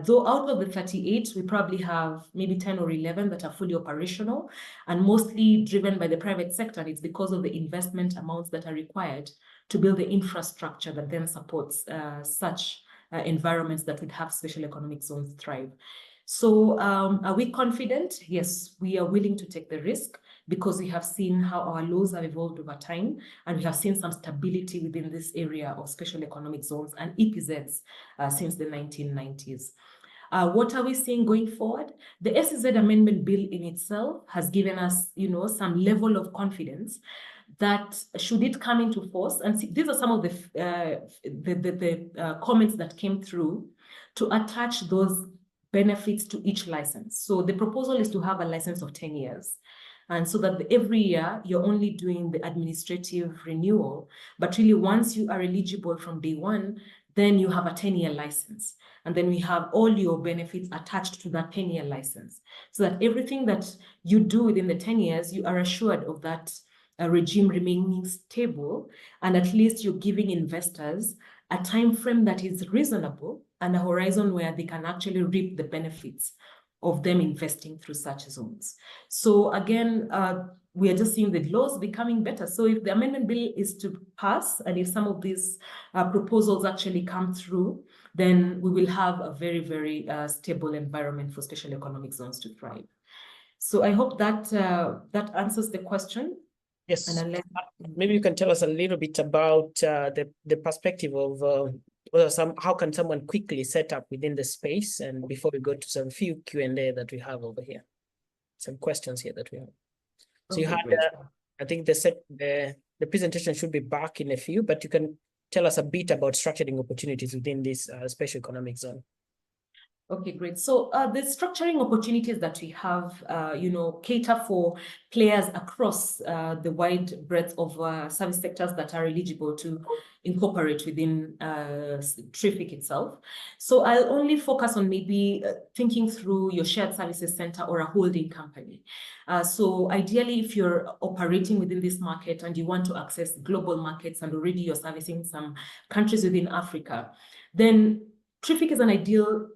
S2: Though out of the 38, we probably have maybe 10 or 11 that are fully operational and mostly driven by the private sector. And it's because of the investment amounts that are required to build the infrastructure that then supports such environments that would have special economic zones thrive. So are we confident? Yes, we are willing to take the risk because we have seen how our laws have evolved over time, and we have seen some stability within this area of special economic zones and EPZs since the 1990s. What are we seeing going forward? The SEZ Amendment Bill in itself has given us, some level of confidence that should it come into force, and these are some of the comments that came through, to attach those benefits to each license. So the proposal is to have a license of 10 years. And so that every year you're only doing the administrative renewal, but really once you are eligible from day one, then you have a 10-year license. And then we have all your benefits attached to that 10-year license. So that everything that you do within the 10 years, you are assured of that regime remaining stable. And at least you're giving investors a time frame that is reasonable and a horizon where they can actually reap the benefits of them investing through such zones. So again, we are just seeing the laws becoming better. So if the amendment bill is to pass, and if some of these proposals actually come through, then we will have a very, very stable environment for special economic zones to thrive. So I hope that that answers the question.
S1: Yes.
S2: And
S1: maybe you can tell us a little bit about the perspective of how can someone quickly set up within the space, and before we go to some few Q&A that we have over here, some questions here that we have. So you had, I think the presentation should be back in a few, but you can tell us a bit about structuring opportunities within this special economic zone.
S2: Okay, great. So the structuring opportunities that we have, cater for players across the wide breadth of service sectors that are eligible to incorporate within TRIFIC itself. So I'll only focus on maybe thinking through your shared services center or a holding company. So ideally, if you're operating within this market and you want to access global markets and already you're servicing some countries within Africa, then TRIFIC is an ideal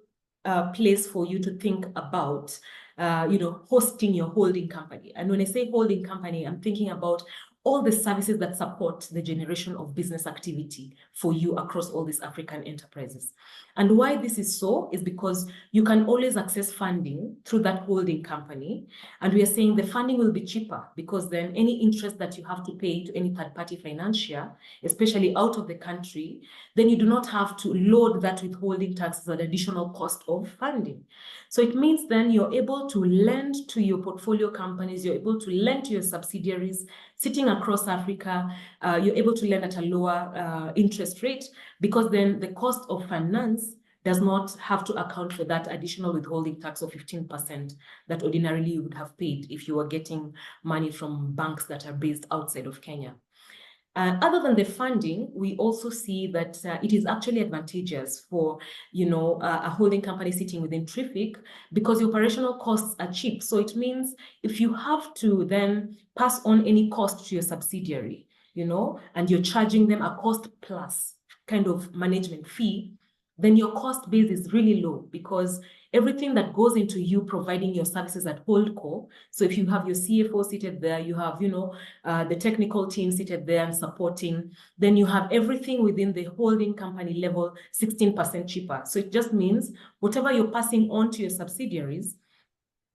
S2: place for you to think about, hosting your holding company. And when I say holding company, I'm thinking about all the services that support the generation of business activity for you across all these African enterprises. And why this is so is because you can always access funding through that holding company. And we are saying the funding will be cheaper because then any interest that you have to pay to any third-party financier, especially out of the country, then you do not have to load that withholding tax as an additional cost of funding. So it means then you're able to lend to your portfolio companies, you're able to lend to your subsidiaries sitting across Africa, you're able to lend at a lower interest rate, because then the cost of finance does not have to account for that additional withholding tax of 15% that ordinarily you would have paid if you were getting money from banks that are based outside of Kenya. Other than the funding, we also see that it is actually advantageous for, a holding company sitting within TRIFIC, because the operational costs are cheap. So it means if you have to then pass on any cost to your subsidiary, and you're charging them a cost plus kind of management fee, then your cost base is really low, because everything that goes into you providing your services at Holdco. So if you have your CFO seated there, you have, the technical team seated there and supporting, then you have everything within the holding company level 16% cheaper. So it just means whatever you're passing on to your subsidiaries,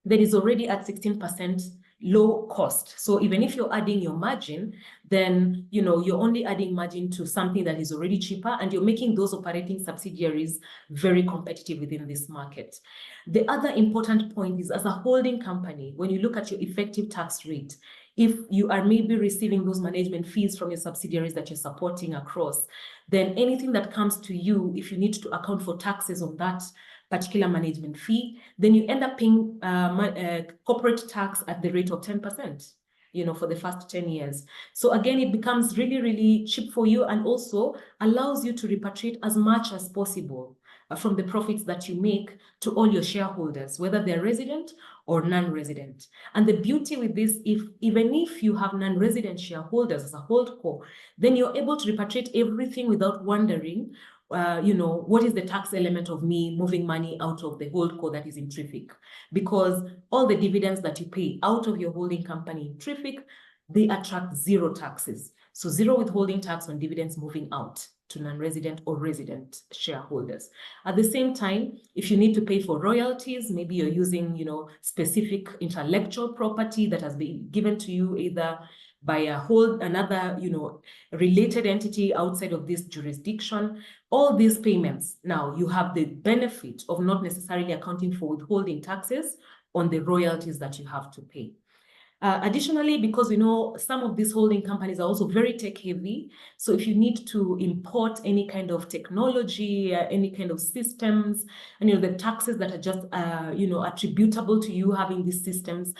S2: that is already at 16% low cost. So even if you're adding your margin, then you're only adding margin to something that is already cheaper, and you're making those operating subsidiaries very competitive within this market. The other important point is, as a holding company, when you look at your effective tax rate, if you are maybe receiving those management fees from your subsidiaries that you're supporting across, then anything that comes to you, if you need to account for taxes on that particular management fee, then you end up paying corporate tax at the rate of 10%, for the first 10 years. So again, it becomes really, really cheap for you, and also allows you to repatriate as much as possible from the profits that you make to all your shareholders, whether they're resident or non-resident. And the beauty with this, even if you have non-resident shareholders as a holdco, then you're able to repatriate everything without wondering what is the tax element of me moving money out of the holdco that is in TRIFIC? Because all the dividends that you pay out of your holding company in TRIFIC, they attract zero taxes. So zero withholding tax on dividends moving out to non-resident or resident shareholders. At the same time, if you need to pay for royalties, maybe you're using, specific intellectual property that has been given to you either by another, related entity outside of this jurisdiction, all these payments, now you have the benefit of not necessarily accounting for withholding taxes on the royalties that you have to pay. Additionally, because we know some of these holding companies are also very tech heavy. So if you need to import any kind of technology, any kind of systems, and the taxes that are just attributable to you having these systems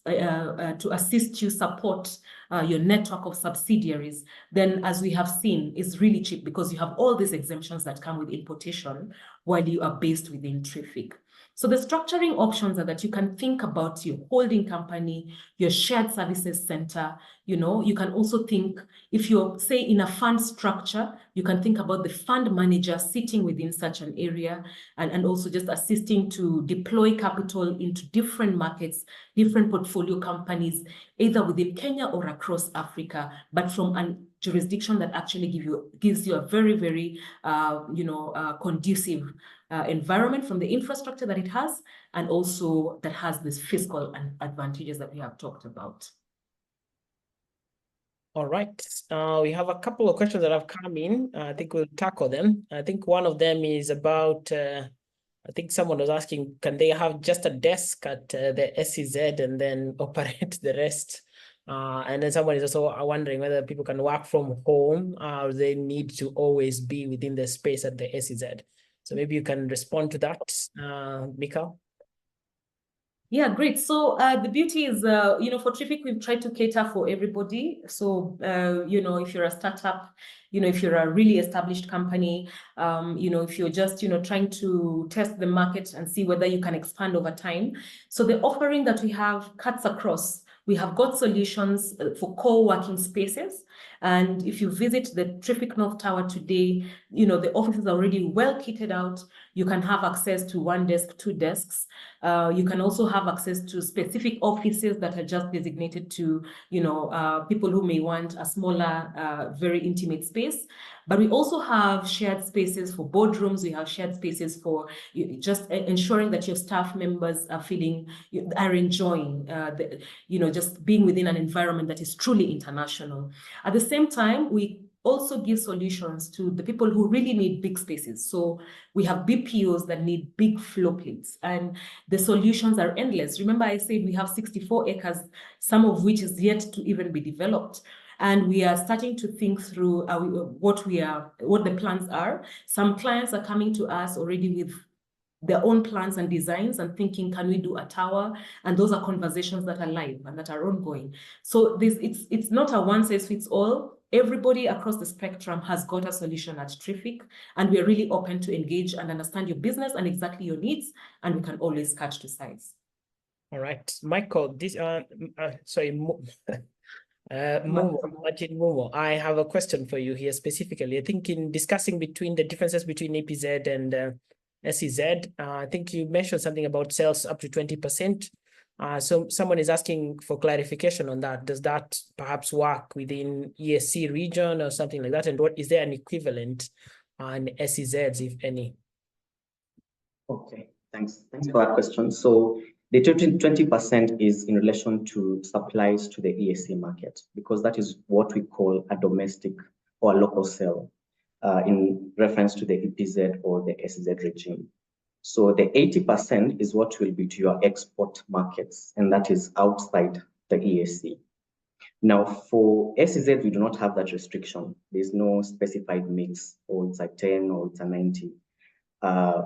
S2: to assist you support your network of subsidiaries, then as we have seen, is really cheap because you have all these exemptions that come with importation while you are based within TRIFIC. So the structuring options are that you can think about your holding company, your shared services center. You can also think, if you're, say, in a fund structure, you can think about the fund manager sitting within such an area and also just assisting to deploy capital into different markets, different portfolio companies, either within Kenya or across Africa, but from a jurisdiction that actually gives you a very, very, conducive environment from the infrastructure that it has, and also that has this fiscal advantages that we have talked about.
S1: All right. We have a couple of questions that have come in. I think we'll tackle them. I think one of them is about, I think someone was asking, can they have just a desk at the SEZ and then operate the rest? And then someone is also wondering whether people can work from home or they need to always be within the space at the SEZ. So maybe you can respond to that, Mika.
S2: Yeah, great. So the beauty is, for TRIFIC, we've tried to cater for everybody. So, if you're a startup, if you're a really established company, if you're just, trying to test the market and see whether you can expand over time. So the offering that we have cuts across. We have got solutions for co-working spaces. And if you visit the TRIFIC North Tower today, the offices are already well kitted out. You can have access to one desk, two desks. You can also have access to specific offices that are just designated to, people who may want a smaller, very intimate space. But we also have shared spaces for boardrooms. We have shared spaces for just ensuring that your staff members are enjoying, just being within an environment that is truly international. At the same time, we also give solutions to the people who really need big spaces. So we have BPOs that need big floor plates, and the solutions are endless. Remember, I said we have 64 acres, some of which is yet to even be developed. And we are starting to think through what the plans are. Some clients are coming to us already with their own plans and designs and thinking, can we do a tower? And those are conversations that are live and that are ongoing. So it's not a one size fits all. Everybody across the spectrum has got a solution at TRIFIC, and we're really open to engage and understand your business and exactly your needs, and we can always catch to size.
S1: All right, Michael, Momo, I have a question for you here specifically. I think in discussing between the differences between APZ and SEZ, I think you mentioned something about sales up to 20%. So someone is asking for clarification on that. Does that perhaps work within ESC region or something like that? And what is there an equivalent on SEZs, if any?
S3: Okay, thanks for that question. So the 20% is in relation to supplies to the ESC market, because that is what we call a domestic or a local sale in reference to the EPZ or the SEZ regime. So the 80% is what will be to your export markets, and that is outside the ESC. Now, for SEZ, we do not have that restriction. There's no specified mix, or it's a 10 or it's a 90.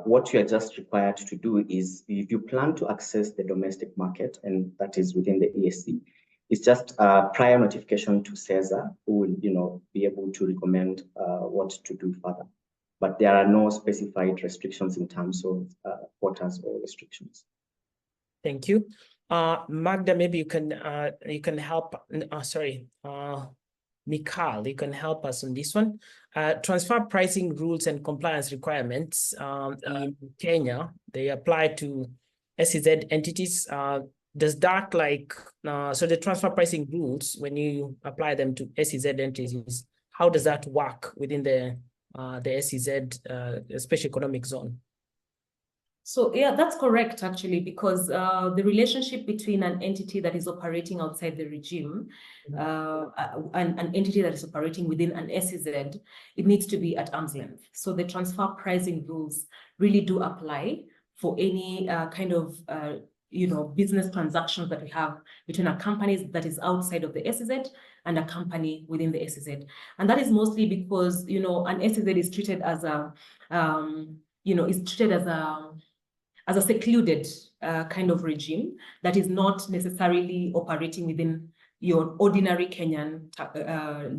S3: What you are just required to do is, if you plan to access the domestic market, and that is within the ESC, it's just prior notification to SEZA, who will, be able to recommend what to do further. But there are no specified restrictions in terms of quotas or restrictions.
S1: Thank you. Magda, maybe you can help. Mikal, you can help us on this one. Transfer pricing rules and compliance requirements in Kenya, they apply to SEZ entities. Does that so the transfer pricing rules, when you apply them to SEZ entities, how does that work within the the SEZ, special economic zone?
S2: So yeah, that's correct actually, because the relationship between an entity that is operating outside the regime and an entity that is operating within an SEZ, it needs to be at arm's length. So the transfer pricing rules really do apply for any kind of business transactions that we have between a company that is outside of the SEZ and a company within the SEZ. And that is mostly because an SEZ is treated as a as a secluded kind of regime that is not necessarily operating within your ordinary Kenyan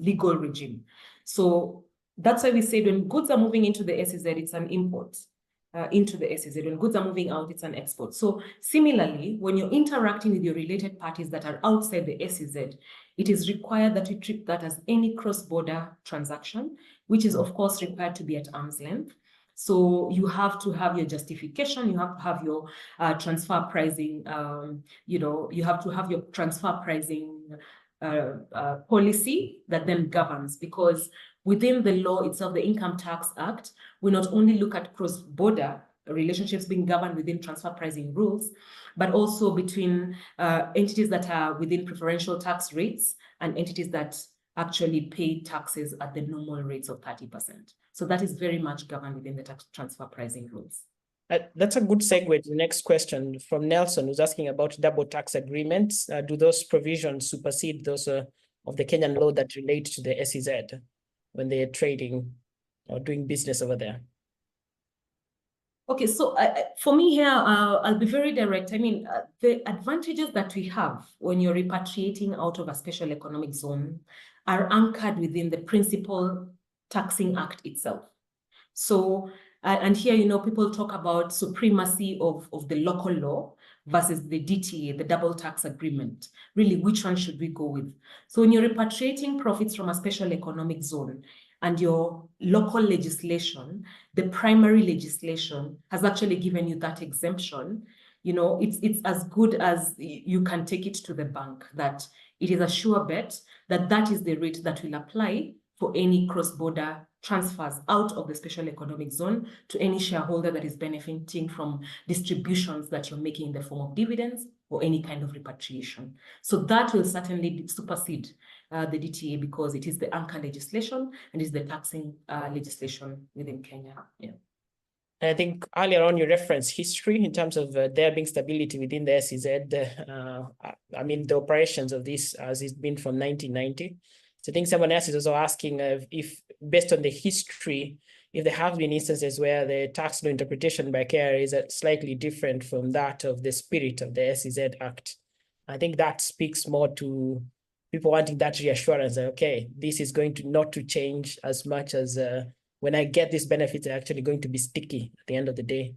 S2: legal regime. So that's why we said when goods are moving into the SEZ, it's an import into the SEZ. When goods are moving out, it's an export. So similarly, when you're interacting with your related parties that are outside the SEZ, it is required that you treat that as any cross-border transaction, which is of course required to be at arm's length. So you have to have your justification, you have to have your transfer pricing, you have to have your transfer pricing policy that then governs, because within the law itself, the Income Tax Act, we not only look at cross-border relationships being governed within transfer pricing rules, but also between entities that are within preferential tax rates and entities that actually pay taxes at the normal rates of 30%. So that is very much governed within the tax transfer pricing rules.
S1: That's a good segue to the next question from Nelson, who's asking about double tax agreements. Do those provisions supersede those of the Kenyan law that relate to the SEZ when they're trading or doing business over there?
S2: Okay, so for me here, I'll be very direct. I mean, the advantages that we have when you're repatriating out of a special economic zone are anchored within the principal taxing act itself. So, and here, people talk about supremacy of the local law versus the DTA, the double tax agreement. Really, which one should we go with? So when you're repatriating profits from a special economic zone and your local legislation, the primary legislation has actually given you that exemption, it's as good as you can take it to the bank, that it is a sure bet that that is the rate that will apply for any cross-border transfers out of the special economic zone to any shareholder that is benefiting from distributions that you're making in the form of dividends or any kind of repatriation. So that will certainly supersede the DTA, because it is the anchor legislation and is the taxing legislation within Kenya. Yeah.
S1: I think earlier on you referenced history in terms of there being stability within the SEZ. I mean, the operations of this as it's been from 1990. So I think someone else is also asking if, based on the history, if there have been instances where the tax law interpretation by KRA is slightly different from that of the spirit of the SEZ Act. I think that speaks more to people wanting that reassurance that, okay, this is going to not to change as much as when I get these benefits, they're actually going to be sticky at the end of the day.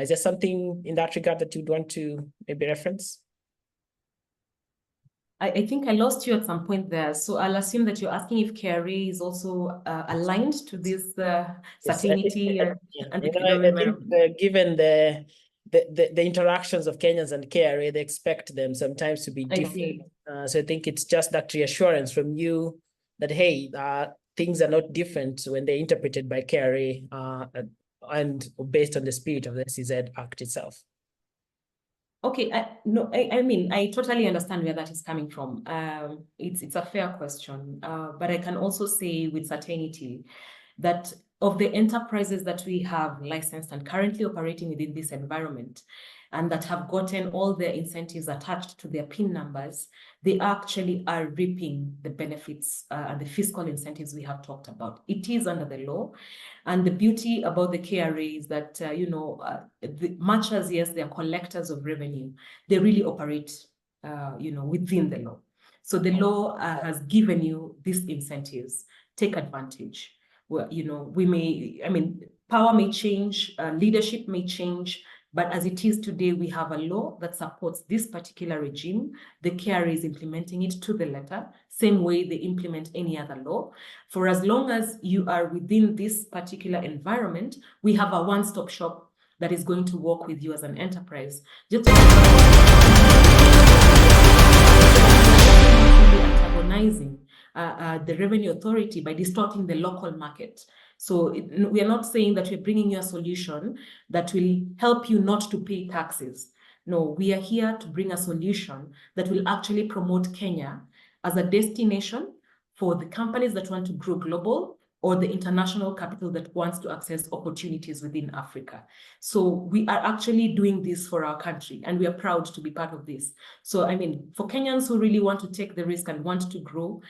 S1: Is there something in that regard that you'd want to maybe reference?
S2: I think I lost you at some point there. So I'll assume that you're asking if KRA is also aligned to this certainty.
S1: I think given the interactions of Kenyans and KRA, they expect them sometimes to be different. So I think it's just that reassurance from you that, hey, things are not different when they're interpreted by KRA and based on the spirit of the SEZ Act itself.
S2: Okay, I mean, I totally understand where that is coming from. It's a fair question, but I can also say with certainty that of the enterprises that we have licensed and currently operating within this environment and that have gotten all their incentives attached to their PIN numbers, they actually are reaping the benefits and the fiscal incentives we have talked about. It is under the law. And the beauty about the KRA is that, much as, yes, they are collectors of revenue, they really operate, within the law. So the law has given you these incentives. Take advantage. Well, power may change, leadership may change, but as it is today, we have a law that supports this particular regime. The KRA is implementing it to the letter, same way they implement any other law. For as long as you are within this particular environment, we have a one-stop shop that is going to work with you as an enterprise. Just antagonizing the revenue authority by distorting the local market. So we are not saying that we're bringing you a solution that will help you not to pay taxes. No, we are here to bring a solution that will actually promote Kenya as a destination for the companies that want to grow global, or the international capital that wants to access opportunities within Africa. So we are actually doing this for our country, and we are proud to be part of this. So, I mean, for Kenyans who really want to take the risk and want to grow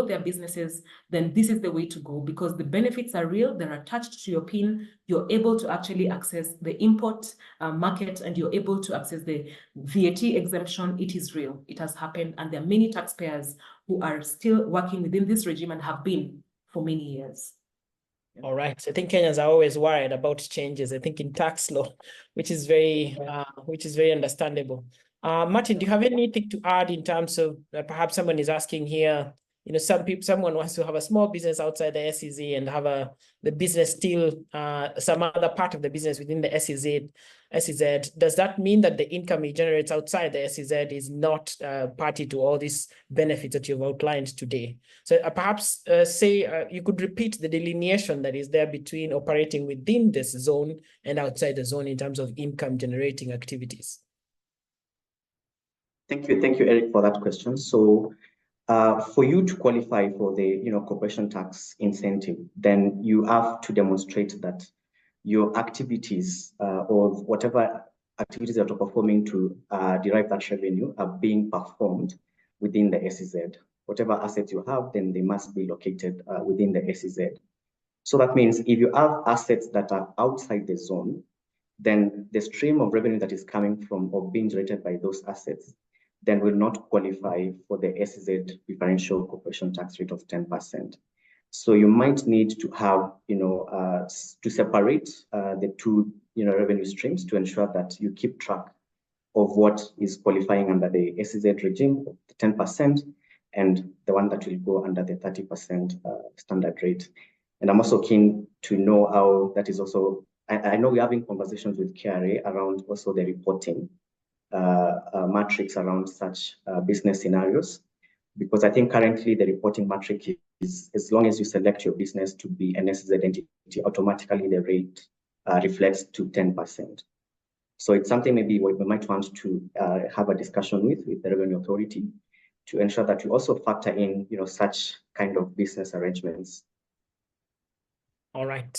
S2: their businesses, then this is the way to go, because the benefits are real, they're attached to your PIN, you're able to actually access the import market, and you're able to access the VAT exemption. It is real, it has happened, and there are many taxpayers who are still working within this regime and have been for many years.
S1: All right. So I think Kenyans are always worried about changes, I think, in tax law, which is very understandable. Martin, do you have anything to add in terms of perhaps someone is asking here, you know, someone wants to have a small business outside the SEZ and have the business still some other part of the business within the SEZ. Does that mean that the income he generates outside the SEZ is not party to all these benefits that you've outlined today? So perhaps you could repeat the delineation that is there between operating within this zone and outside the zone in terms of income generating activities.
S3: Thank you, Eric, for that question. So for you to qualify for the corporation tax incentive, then you have to demonstrate that your activities or whatever activities that you're performing to derive that revenue are being performed within the SEZ. Whatever assets you have, then they must be located within the SEZ. So that means if you have assets that are outside the zone, then the stream of revenue that is coming from or being generated by those assets then will not qualify for the SEZ differential corporation tax rate of 10%. So you might need to have, to separate the two, revenue streams to ensure that you keep track of what is qualifying under the SEZ regime of the 10% and the one that will go under the 30% standard rate. And I'm also keen to know how that is also, I know we're having conversations with KRA around also the reporting matrix around such business scenarios, because I think currently the reporting matrix is, as long as you select your business to be an SEZ entity, automatically the rate reflects to 10%. So it's something maybe we might want to have a discussion with the Revenue Authority to ensure that you also factor in, such kind of business arrangements.
S1: All right,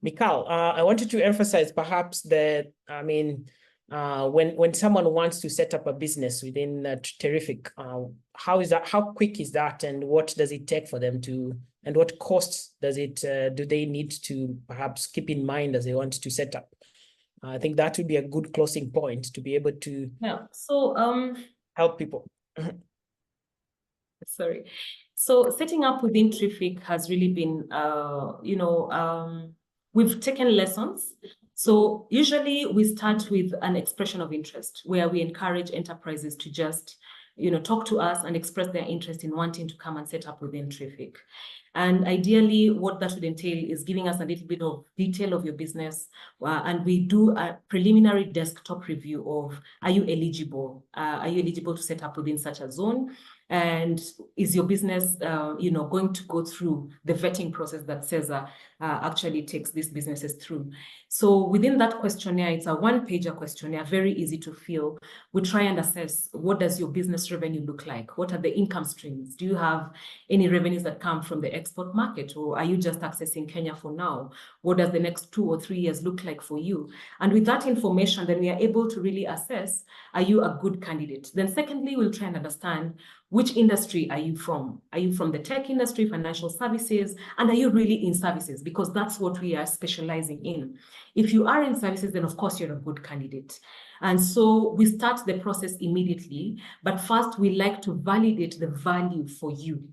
S1: Mikal, I wanted to emphasize perhaps that, when someone wants to set up a business within TRIFIC, how quick is that, and what does it take for them to, and what costs does it do they need to perhaps keep in mind as they want to set up? I think that would be a good closing point to be able to help people.
S2: Sorry. So setting up within TRIFIC has really been, we've taken lessons. So usually we start with an expression of interest where we encourage enterprises to just, talk to us and express their interest in wanting to come and set up within TRIFIC. And ideally, what that would entail is giving us a little bit of detail of your business, and we do a preliminary desktop review of, are you eligible? Are you eligible to set up within such a zone? And is your business, going to go through the vetting process that SEZA actually takes these businesses through? So within that questionnaire, it's a one-pager questionnaire, very easy to fill. We try and assess, what does your business revenue look like? What are the income streams? Do you have any revenues that come from the export market, or are you just accessing Kenya for now? What does the next 2 or 3 years look like for you? And with that information, then we are able to really assess, are you a good candidate? Then secondly, we'll try and understand, which industry are you from? Are you from the tech industry, financial services? And are you really in services? Because that's what we are specializing in. If you are in services, then of course you're a good candidate. And so we start the process immediately, but first we like to validate the value for you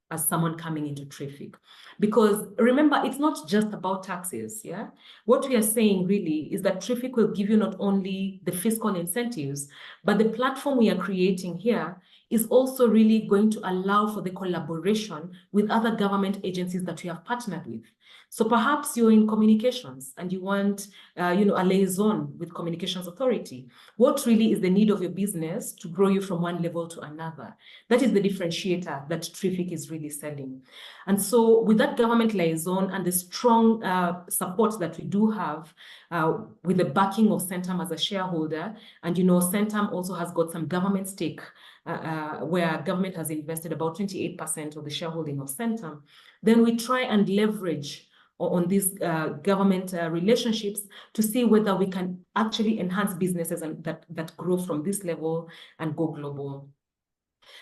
S2: as someone coming into TRIFIC. Because remember, it's not just about taxes, yeah? What we are saying really is that TRIFIC will give you not only the fiscal incentives, but the platform we are creating here is also really going to allow for the collaboration with other government agencies that we have partnered with. So perhaps you're in communications and you want, a liaison with Communications Authority. What really is the need of your business to grow you from one level to another? That is the differentiator that TRIFIC is really selling. And so with that government liaison and the strong support that we do have with the backing of Centum as a shareholder, and Centum also has got some government stake where government has invested about 28% of the shareholding of Centum, then we try and leverage on these government relationships to see whether we can actually enhance businesses and that grow from this level and go global.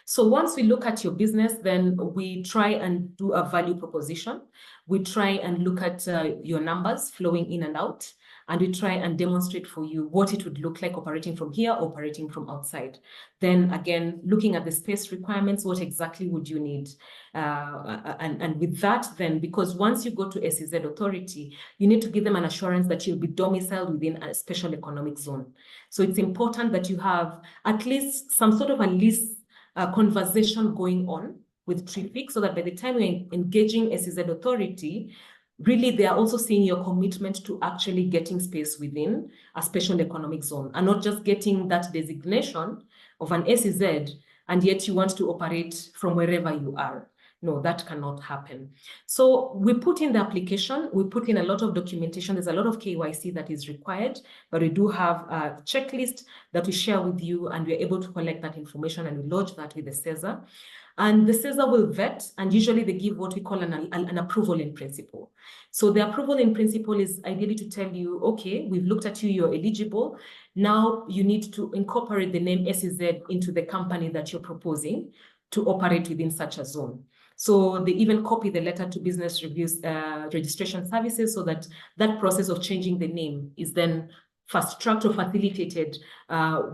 S2: So once we look at your business, then we try and do a value proposition. We try and look at your numbers flowing in and out, and we try and demonstrate for you what it would look like operating from here, operating from outside. Then again, looking at the space requirements, what exactly would you need? And with that, then, because once you go to SEZ authority, you need to give them an assurance that you'll be domiciled within a special economic zone. So it's important that you have at least some sort of a lease conversation going on with TRIFIC, so that by the time you're engaging SEZ authority, really they are also seeing your commitment to actually getting space within a special economic zone, and not just getting that designation of an SEZ, and yet you want to operate from wherever you are. No, that cannot happen. So we put in the application, we put in a lot of documentation. There's a lot of KYC that is required, but we do have a checklist that we share with you, and we're able to collect that information and we lodge that with the SEZA. And the SEZA will vet, and usually they give what we call an approval in principle. So the approval in principle is ideally to tell you, okay, we've looked at you, you're eligible. Now you need to incorporate the name SEZ into the company that you're proposing to operate within such a zone. So they even copy the letter to business reviews, registration services, so that that process of changing the name is then fast-tracked or facilitated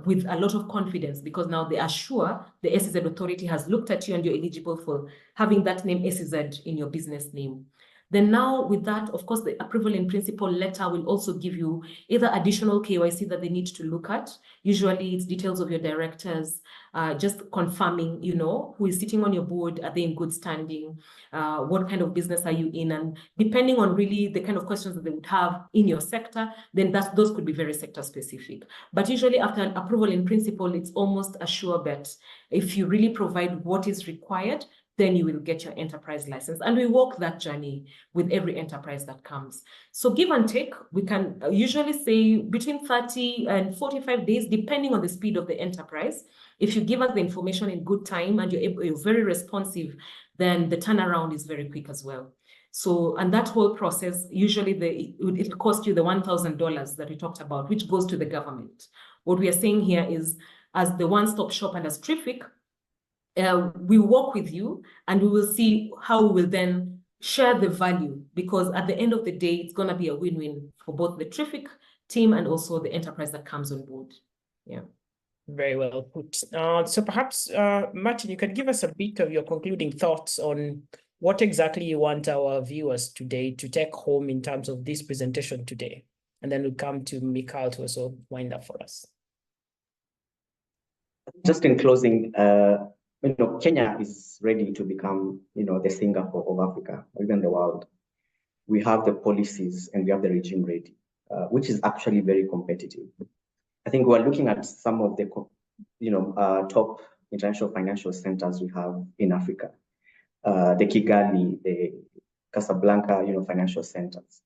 S2: with a lot of confidence, because now they are sure the SEZ authority has looked at you and you're eligible for having that name SEZ in your business name. Then now with that, of course, the approval in principle letter will also give you either additional KYC that they need to look at. Usually it's details of your directors, just confirming, who is sitting on your board, are they in good standing, what kind of business are you in, and depending on really the kind of questions that they would have in your sector, then those could be very sector specific. But usually after an approval in principle, it's almost a sure bet. If you really provide what is required, then you will get your enterprise license. And we walk that journey with every enterprise that comes. So give and take, we can usually say between 30 and 45 days, depending on the speed of the enterprise. If you give us the information in good time and you're very responsive, then the turnaround is very quick as well. So, and that whole process, usually it'll cost you the $1,000 that we talked about, which goes to the government. What we are saying here is, as the one-stop shop and as TRIFIC, we work with you and we will see how we will then share the value, because at the end of the day, it's going to be a win-win for both the TRIFIC team and also the enterprise that comes on board. Yeah.
S1: Very well put. So perhaps, Martin, you can give us a bit of your concluding thoughts on what exactly you want our viewers today to take home in terms of this presentation today. And then we'll come to Mikhail to also wind up for us.
S3: Just in closing, Kenya is ready to become, the Singapore of Africa, or even the world. We have the policies and we have the regime ready, which is actually very competitive. I think we're looking at some of the, top international financial centers we have in Africa, the Kigali, the Casablanca, financial centers.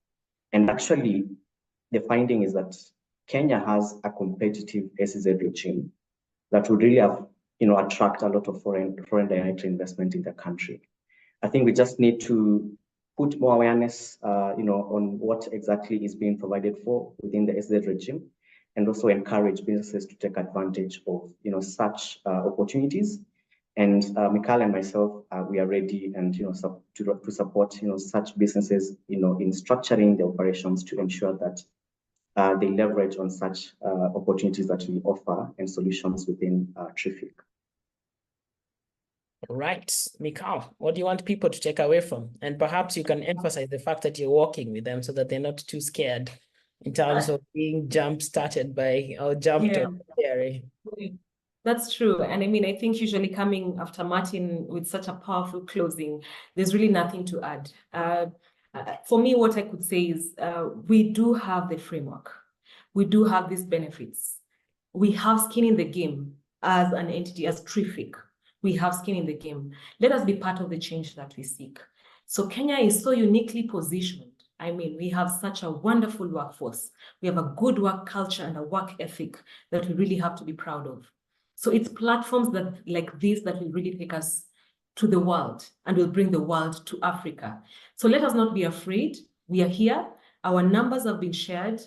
S3: And actually, the finding is that Kenya has a competitive SEZ regime that would really have, attract a lot of foreign direct investment in the country. I think we just need to put more awareness, on what exactly is being provided for within the SEZ regime, and also encourage businesses to take advantage of, such opportunities. And Mikhail and myself, we are ready and, to support, such businesses, in structuring the operations to ensure that they leverage on such opportunities that we offer and solutions within TRIFIC.
S1: Right, Mikhail, what do you want people to take away from? And perhaps you can emphasize the fact that you're working with them so that they're not too scared in terms of being jump-started by or jumped on theory.
S2: That's true. And I mean, I think usually coming after Martin with such a powerful closing, there's really nothing to add. For me, what I could say is we do have the framework. We do have these benefits. We have skin in the game as an entity, as TRIFIC. We have skin in the game. Let us be part of the change that we seek. So Kenya is so uniquely positioned. I mean, we have such a wonderful workforce. We have a good work culture and a work ethic that we really have to be proud of. So it's platforms that like this that will really take us to the world and will bring the world to Africa. So let us not be afraid. We are here. Our numbers have been shared.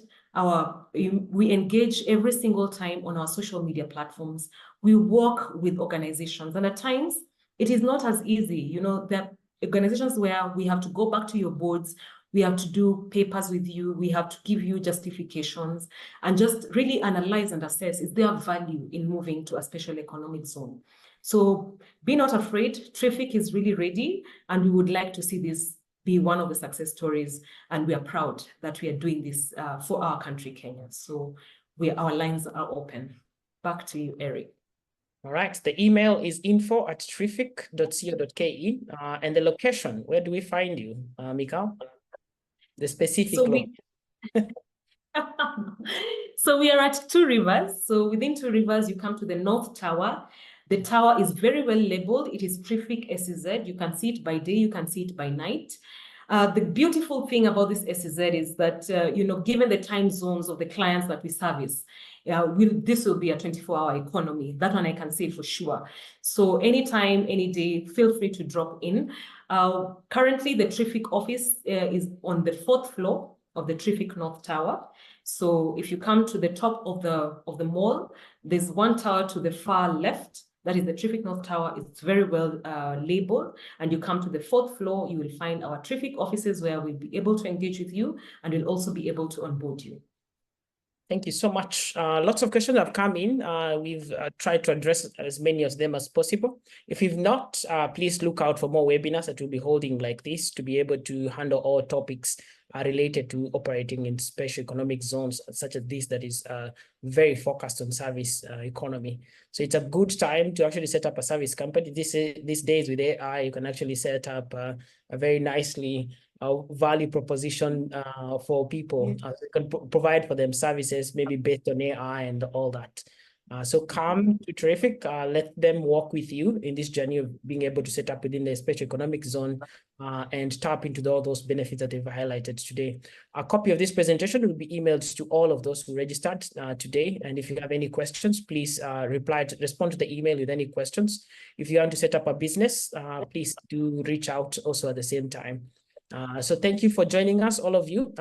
S2: We engage every single time on our social media platforms. We work with organizations, and at times it is not as easy. You know, there are organizations where we have to go back to your boards, we have to do papers with you, we have to give you justifications, and just really analyze and assess, is there value in moving to a special economic zone? So be not afraid. TRIFIC is really ready, and we would like to see this be one of the success stories, and we are proud that we are doing this for our country, Kenya. So our lines are open. Back to you, Eric.
S1: All right, the email is info@trific.co.ke, and the location, where do we find you, Mikal? The specific
S2: So we are at Two Rivers. So within Two Rivers, you come to the North Tower. The tower is very well labeled. It is TRIFIC SEZ. You can see it by day, you can see it by night. The beautiful thing about this SEZ is that, given the time zones of the clients that we service, this will be a 24-hour economy. That one I can say for sure. So anytime, any day, feel free to drop in. Currently, the TRIFIC office is on the 4th floor of the TRIFIC North Tower. So if you come to the top of the mall, there's one tower to the far left. That is the TRIFIC North Tower. It's very well labeled. And you come to the 4th floor, you will find our TRIFIC offices where we'll be able to engage with you, and we'll also be able to onboard you.
S1: Thank you so much. Lots of questions have come in. We've tried to address as many of them as possible. If you've not, please look out for more webinars that we'll be holding like this to be able to handle all topics related to operating in special economic zones such as this that is very focused on service economy. So it's a good time to actually set up a service company. These days with AI, you can actually set up a very nicely value proposition for people. You can provide for them services maybe based on AI and all that. So come to TRIFIC, let them walk with you in this journey of being able to set up within the special economic zone and tap into all those benefits that they've highlighted today. A copy of this presentation will be emailed to all of those who registered today. And if you have any questions, please respond to the email with any questions. If you want to set up a business, please do reach out also at the same time. So thank you for joining us, all of you.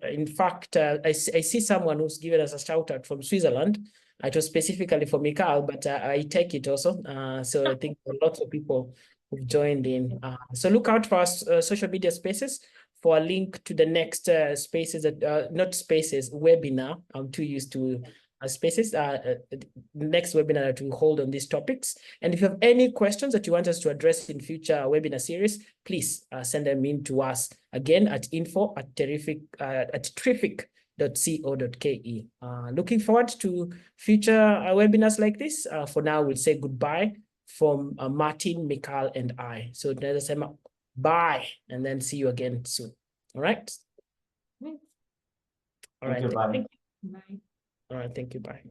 S1: In fact, I see someone who's given us a shout out from Switzerland. It was specifically for Mikal, but I take it also. So I think lots of people who've joined in. So look out for our social media spaces for a link to the next webinar. I'm too used to spaces, the next webinar that we hold on these topics. And if you have any questions that you want us to address in future webinar series, please send them in to us again at info@trific.co.ke. Looking forward to future webinars like this. For now, we'll say goodbye from Martin, Mikal, and I. So let's say bye, and then see you again soon. All right.
S2: All
S3: right.
S2: right. Thank you. Bye.
S1: All right. Thank you. Bye.